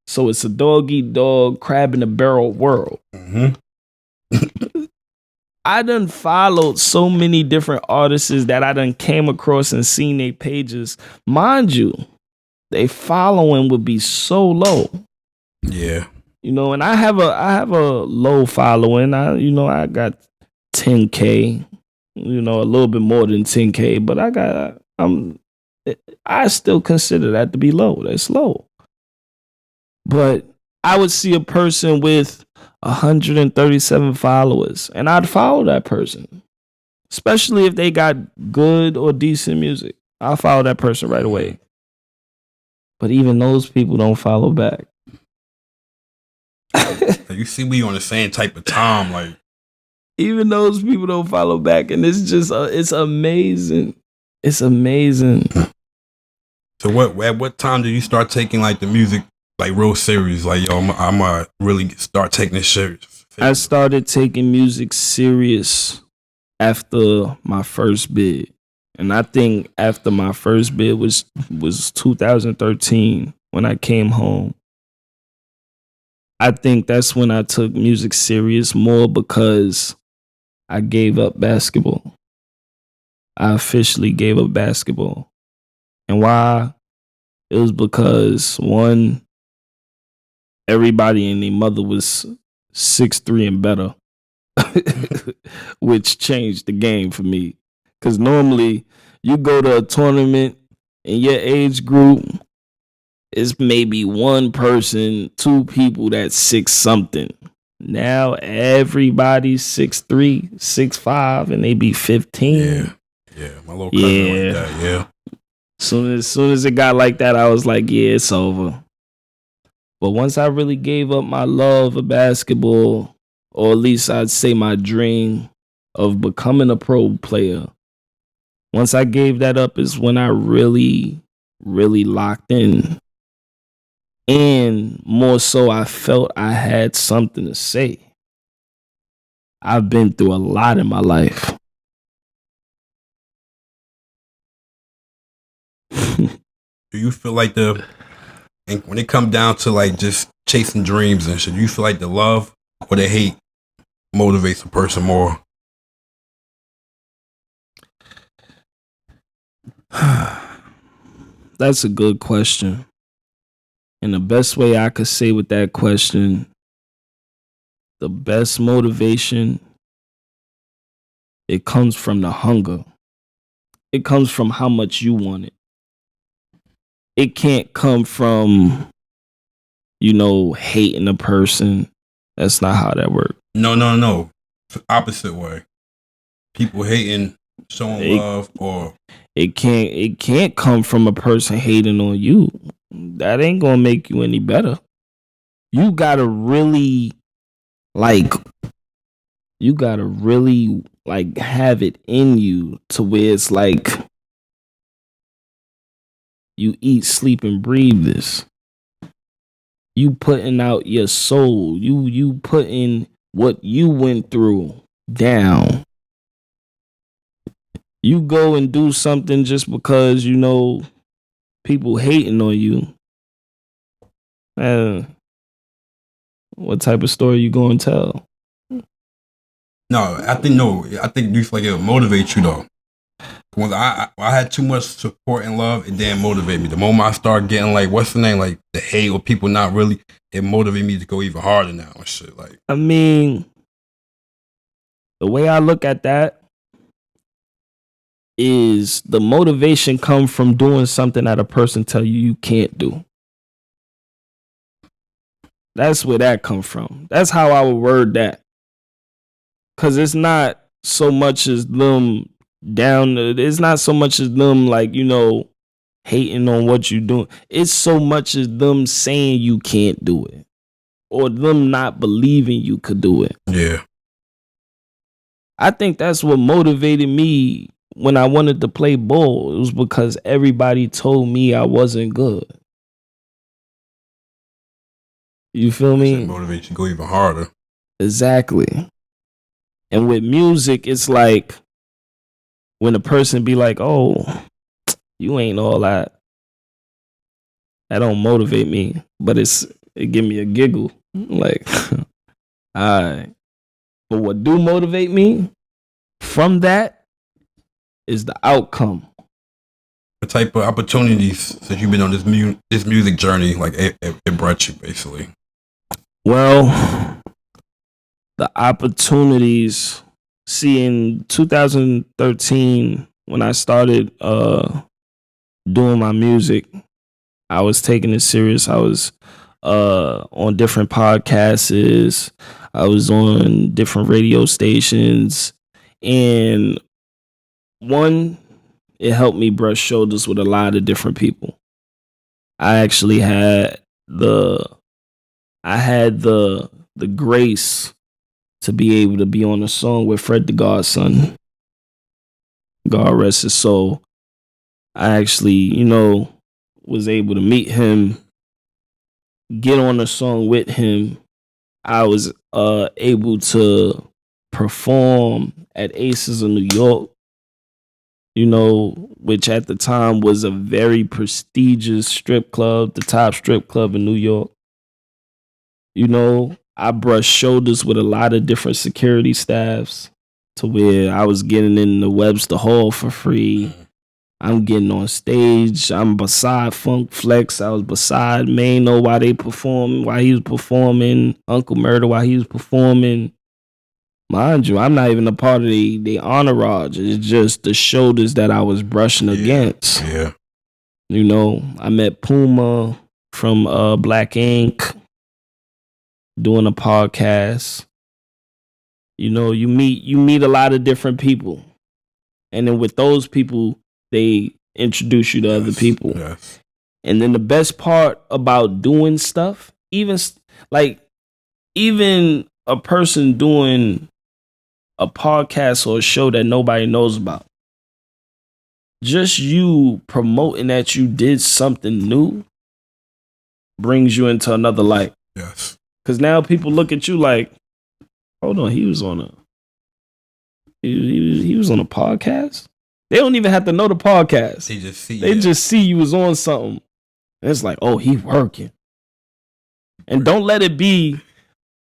So it's a dog-eat-dog, crab-in-a-barrel world. Mm-hmm. I done followed so many different artists that I done came across and seen their pages. Mind you, they following would be so low. Yeah. You know, and I have a low following. I got 10K, a little bit more than 10K, but I still consider that to be low. That's low. But I would see a person with 137 followers, and I'd follow that person, especially if they got good or decent music. I'll follow that person right away. But even those people don't follow back. You see, we on the same type of time, like even those people don't follow back, and it's just it's amazing. It's amazing. So at what time did you start taking like the music like real serious? Like, yo, I'm gonna really start taking this serious. I started taking music serious after my first bid. And I think after my first bid was 2013 when I came home. I think that's when I took music serious more because I gave up basketball. I officially gave up basketball. And why? It was because, one, everybody and their mother was 6'3" and better. which changed the game for me. Because normally you go to a tournament in your age group, it's maybe one person, two people that's 6 something. Now everybody's 6'3", 6'5", and they be 15. Yeah, my little cousin like that. Yeah. Soon as it got like that, I was like, yeah, it's over. But once I really gave up my love of basketball, or at least I'd say my dream of becoming a pro player, once I gave that up is when I really, really locked in. And more so, I felt I had something to say. I've been through a lot in my life. Do you feel like when it comes down to like just chasing dreams and shit, do you feel like the love or the hate motivates a person more? That's a good question. And the best way I could say with that question, the best motivation, it comes from the hunger. It comes from how much you want it. It can't come from, hating a person. That's not how that works. No. It's the opposite way. People hating, showing love, or it can't come from a person hating on you. That ain't gonna make you any better. You gotta really have it in you to where it's like you eat, sleep, and breathe this. You putting out your soul. You putting what you went through down. You go and do something just because people hating on you. What type of story you gonna tell? I think you feel like it'll motivate you though. When I had too much support and love, it didn't motivate me. The moment I start getting like the hate or people not really, it motivated me to go even harder now and shit. Like, I mean, the way I look at that is the motivation come from doing something that a person tell you can't do. That's where that come from. That's how I would word that. Cause it's not so much as them down. It's not so much as them hating on what you doing. It's so much as them saying you can't do it, or them not believing you could do it. Yeah. I think that's what motivated me when I wanted to play ball. It was because everybody told me I wasn't good. You feel me? It motivates you to go even harder. Exactly. And with music, it's like when a person be like, "Oh, you ain't all that." That don't motivate me, but it give me a giggle. Like, all right. But what do motivate me from that is the outcome. What type of opportunities since you've been on this music journey, like it brought you basically? Well, the opportunities. See, in 2013, when I started doing my music, I was taking it serious. I was on different podcasts. I was on different radio stations. And one, it helped me brush shoulders with a lot of different people. I actually had the grace to be able to be on a song with Fred the Godson. God rest his soul. I actually, was able to meet him, get on a song with him. I was able to perform at Aces of New York, which at the time was a very prestigious strip club, the top strip club in New York. I brushed shoulders with a lot of different security staffs to where I was getting in the Webster Hall for free. I'm getting on stage. I'm beside Funk Flex. I was beside Mano while he was performing. Uncle Murder while he was performing. Mind you, I'm not even a part of the entourage. It's just the shoulders that I was brushing against. Yeah. You know, I met Puma from Black Ink doing a podcast. You know, you meet a lot of different people. And then with those people, they introduce you to other people. Yes. And then the best part about doing stuff, even a person doing a podcast or a show that nobody knows about, just you promoting that you did something new brings you into another light. Yes. Because now people look at you like, hold on, he was on a podcast. They don't even have to know the podcast. They just see you was on something. And it's like, oh, he working. And don't let it be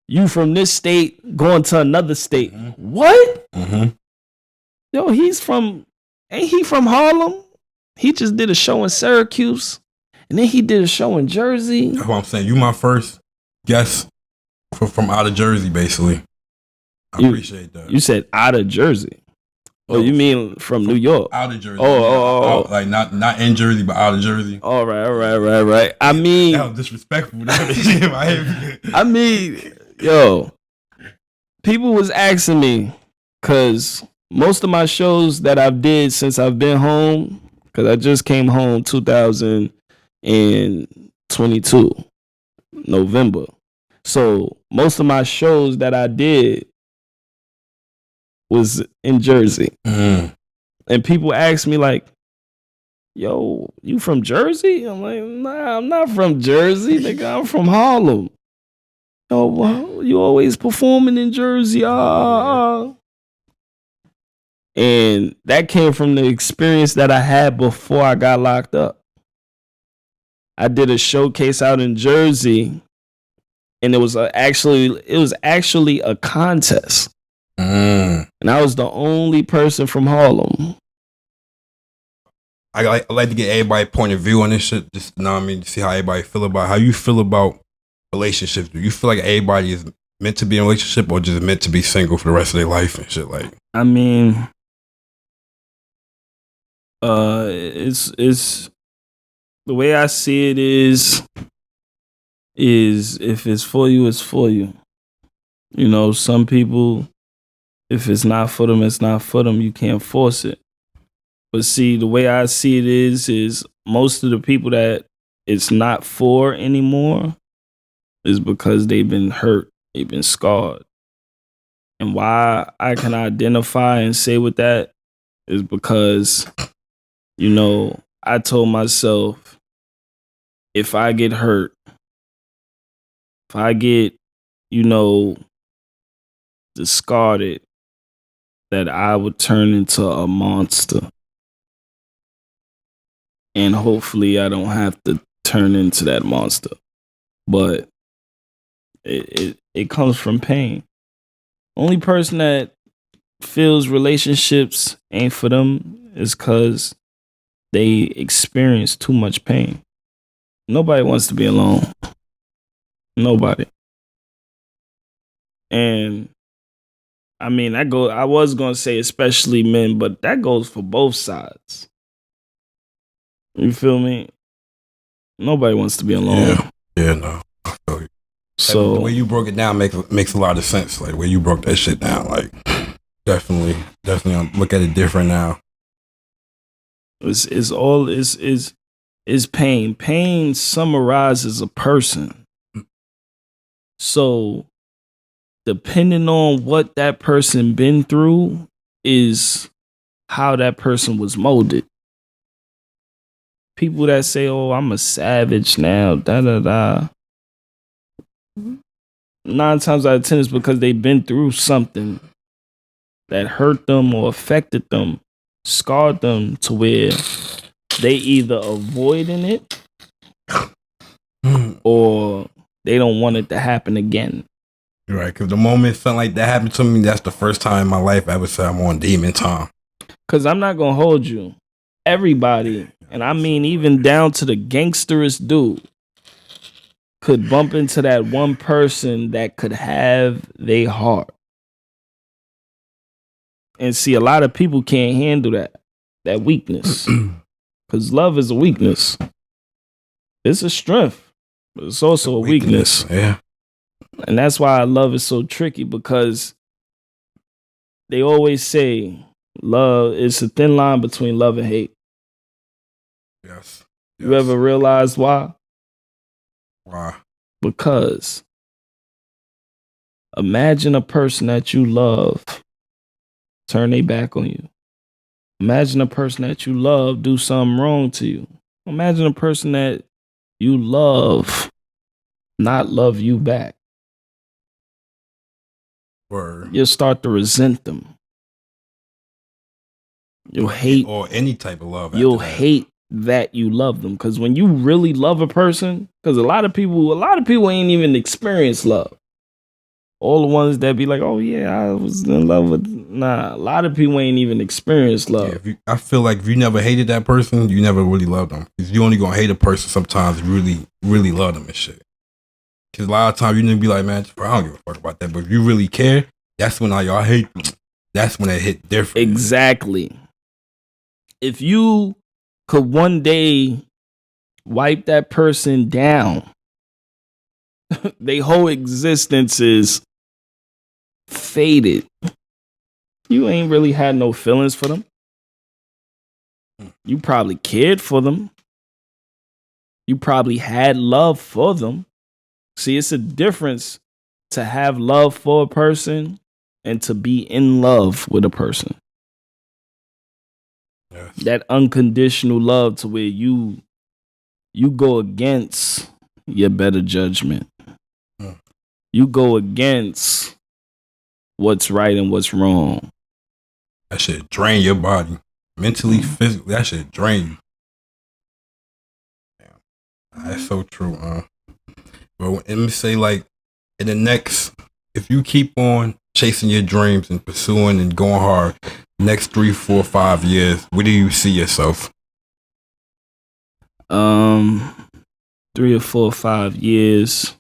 you from this state going to another state. Mm-hmm. What? Mm-hmm. Yo, ain't he from Harlem? He just did a show in Syracuse. And then he did a show in Jersey. That's what I'm saying. You my first guest from out of Jersey, basically. I appreciate that. You said out of Jersey. Oh, you mean from New York? Out of Jersey. Oh. Like not in Jersey, but out of Jersey. All right. I mean, that was disrespectful. I mean, yo, people was asking me because most of my shows that I've did since I've been home, because I just came home 2022 November. So most of my shows that I did was in Jersey. Mm. And people ask me like, yo, you from Jersey? I'm like, nah, I'm not from Jersey, nigga. I'm from Harlem. Yo, well, you always performing in Jersey. And that came from the experience that I had before I got locked up. I did a showcase out in Jersey, and it was actually a contest. Mm. And I was the only person from Harlem. I like to get everybody's point of view on this shit. Just, you know what I mean? See how everybody feel about how you feel about relationships. Do you feel like everybody is meant to be in a relationship or just meant to be single for the rest of their life and shit? Like, I mean, it's the way I see it is if it's for you, it's for you. You know, some people, if it's not for them, it's not for them. You can't force it. But see, the way I see it is most of the people that it's not for anymore is because they've been hurt, they've been scarred. And why I can identify and say with that is because, you know, I told myself, if I get hurt, if I get, you know, discarded, that I would turn into a monster. And hopefully I don't have to turn into that monster. But it comes from pain. Only person that feels relationships ain't for them is because they experience too much pain. Nobody wants to be alone. Nobody. And I mean, I was gonna say especially men, but that goes for both sides. You feel me? Nobody wants to be alone. Yeah, no. I feel you. So the way you broke it down makes a lot of sense. Like the way you broke that shit down, like definitely look at it different now. It's pain. Pain summarizes a person. So depending on what that person been through is how that person was molded. People that say, oh, I'm a savage now, 9 times out of 10 is because they've been through something that hurt them or affected them, scarred them to where they either avoiding it or they don't want it to happen again. Right, because the moment something like that happened to me, that's the first time in my life I ever said I'm on demon time. Because I'm not going to hold you. Everybody, and I mean even down to the gangsterest dude, could bump into that one person that could have their heart. And see, a lot of people can't handle that weakness. Because love is a weakness. It's a strength, but it's also a weakness. Yeah. And that's why love is so tricky, because they always say love, it's a thin line between love and hate. Yes. You ever realized why? Why? Because imagine a person that you love turn their back on you. Imagine a person that you love do something wrong to you. Imagine a person that you love not love you back. Word. You'll start to resent them. You'll hate, or any type of love. You'll hate that you love them, because when you really love a person, because a lot of people ain't even experienced love. All the ones that be like, oh yeah, I was in love with. Nah, a lot of people ain't even experienced love. Yeah, I feel like if you never hated that person, you never really loved them. Because you only gonna hate a person sometimes you really, really love them and shit. Because a lot of times you need to be like, man, I don't give a fuck about that. But if you really care, that's when y'all hate them. That's when it hit different. Exactly. If you could one day wipe that person down, their whole existence is faded. You ain't really had no feelings for them. You probably cared for them. You probably had love for them. See, it's a difference to have love for a person and to be in love with a person. Yes. That unconditional love to where you go against your better judgment. You go against what's right and what's wrong. That shit drain your body. Mentally, physically, that shit drain you. Damn. That's so true. But let me say, like, in the next, if you keep on chasing your dreams and pursuing and going hard, next 3, 4, 5 years, where do you see yourself? 3 or 4 or 5 years,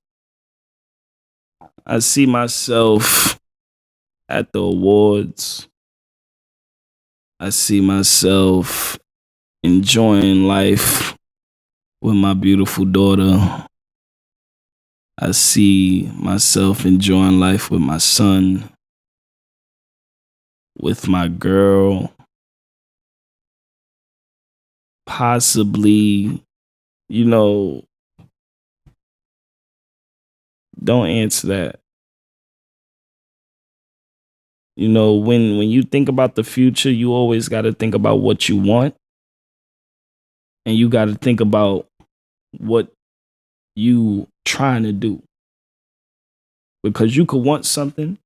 I see myself at the awards. I see myself enjoying life with my beautiful daughter. I see myself enjoying life with my son, with my girl. Possibly, don't answer that. When you think about the future, you always got to think about what you want. And you got to think about what you trying to do. Because you could want something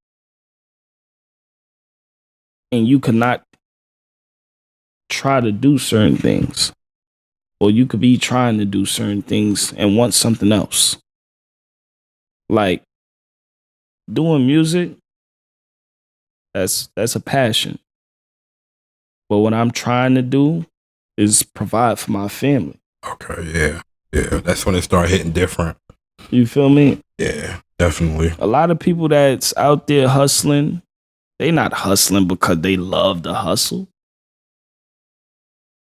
and you could not try to do certain things. Or you could be trying to do certain things and want something else. Like doing music, that's a passion. But what I'm trying to do is provide for my family. Okay, yeah. Yeah, that's when it started hitting different. You feel me? Yeah, definitely. A lot of people that's out there hustling, they not hustling because they love to hustle.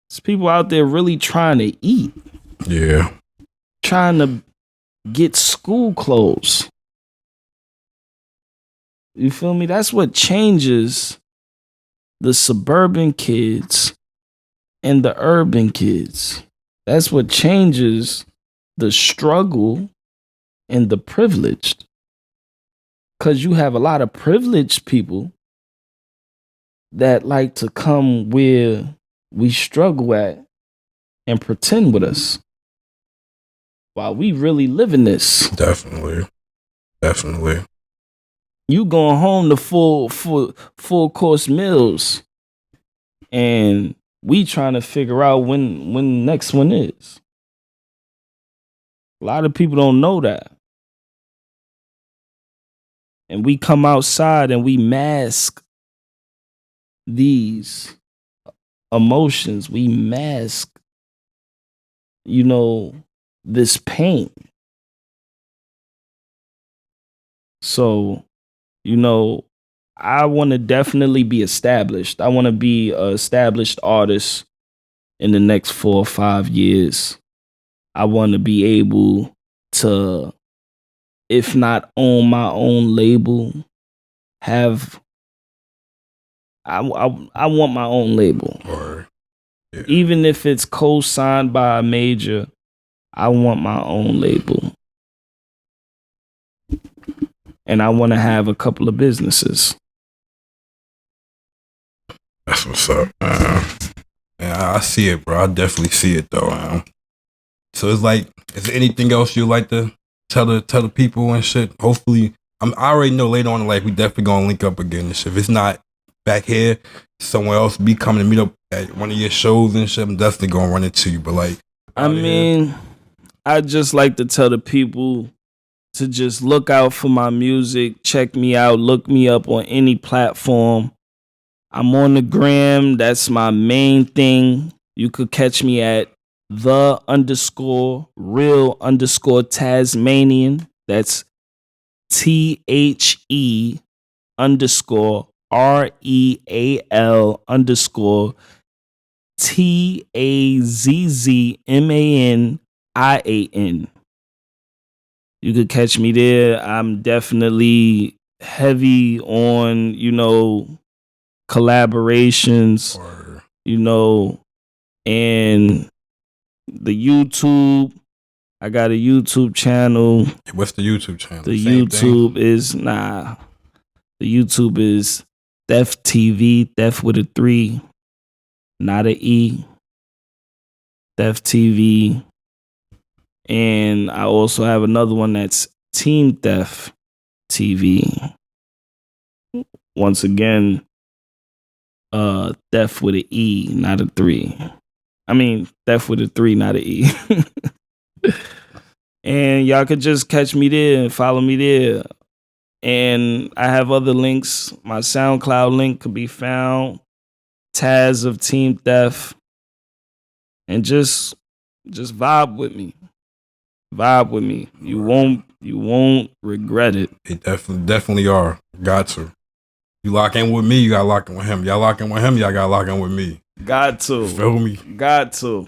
It's people out there really trying to eat. Yeah. Trying to get school clothes. You feel me? That's what changes the suburban kids and the urban kids. That's what changes the struggle and the privileged. Because you have a lot of privileged people that like to come where we struggle at and pretend with us while we really living this. Definitely. You going home to full course meals, and we trying to figure out when the next one is. A lot of people don't know that. And we come outside and we mask these emotions. We mask, this pain. So, I want to definitely be established. I want to be an established artist in the next 4 or 5 years. I want to be able to, if not own my own label, have. I want my own label. Or yeah. Even if it's co-signed by a major, I want my own label. And I want to have a couple of businesses. That's what's up, man. Yeah, I see it, bro. I definitely see it, though, man. So it's like, is there anything else you like to tell the people and shit? Hopefully, I already know later on in life we definitely gonna link up again and shit. If it's not back here, somewhere else, be coming to meet up at one of your shows and shit, I'm definitely gonna run into you. But like, I mean, I just like to tell the people to just look out for my music, check me out, look me up on any platform. I'm on the gram. That's my main thing. You could catch me at _real_Tasmanian. That's THE_REAL_TAZZMANIAN. You could catch me there. I'm definitely heavy on, collaborations, and the YouTube. I got a YouTube channel. What's the YouTube channel? The YouTube is Theft TV, Theft with a 3, not a E. Theft TV. And I also have another one that's Team Theft TV. Once again, Theft with an E, not a 3. I mean, Theft with a 3, not an E. And y'all could just catch me there and follow me there. And I have other links. My SoundCloud link could be found. TAZZ of Team Theft. And just vibe with me. Vibe with me. You won't regret it. It definitely are. Got to. You lock in with me, you gotta lock in with him. Y'all lock in with him, y'all gotta lock in with me. Got to. Feel me? Got to.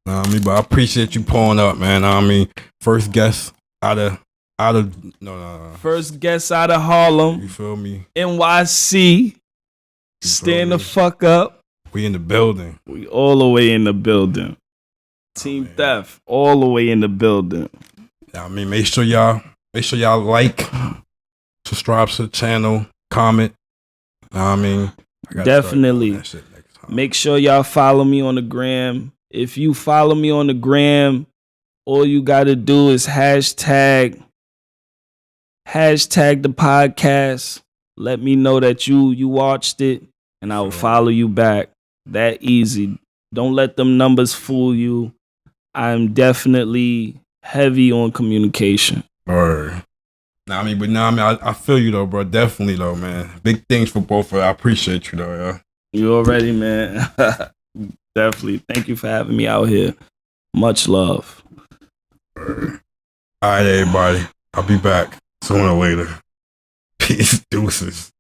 But I appreciate you pulling up, man. First guest out of First guest out of Harlem. You feel me? NYC. Stand the fuck up. We in the building. We all the way in the building. Team Theft, all the way in the building. Make sure y'all like, subscribe to the channel, comment. Definitely. Make sure y'all follow me on the gram. If you follow me on the gram, all you gotta do is hashtag the podcast. Let me know that you watched it, and I will follow you back. That easy. Don't let them numbers fool you. I'm definitely heavy on communication. Word. I feel you though, bro. Definitely though, man. Big things for both of us. I appreciate you though, yeah. You already, man. Definitely. Thank you for having me out here. Much love. Word. All right, everybody. I'll be back sooner or later. Peace, deuces.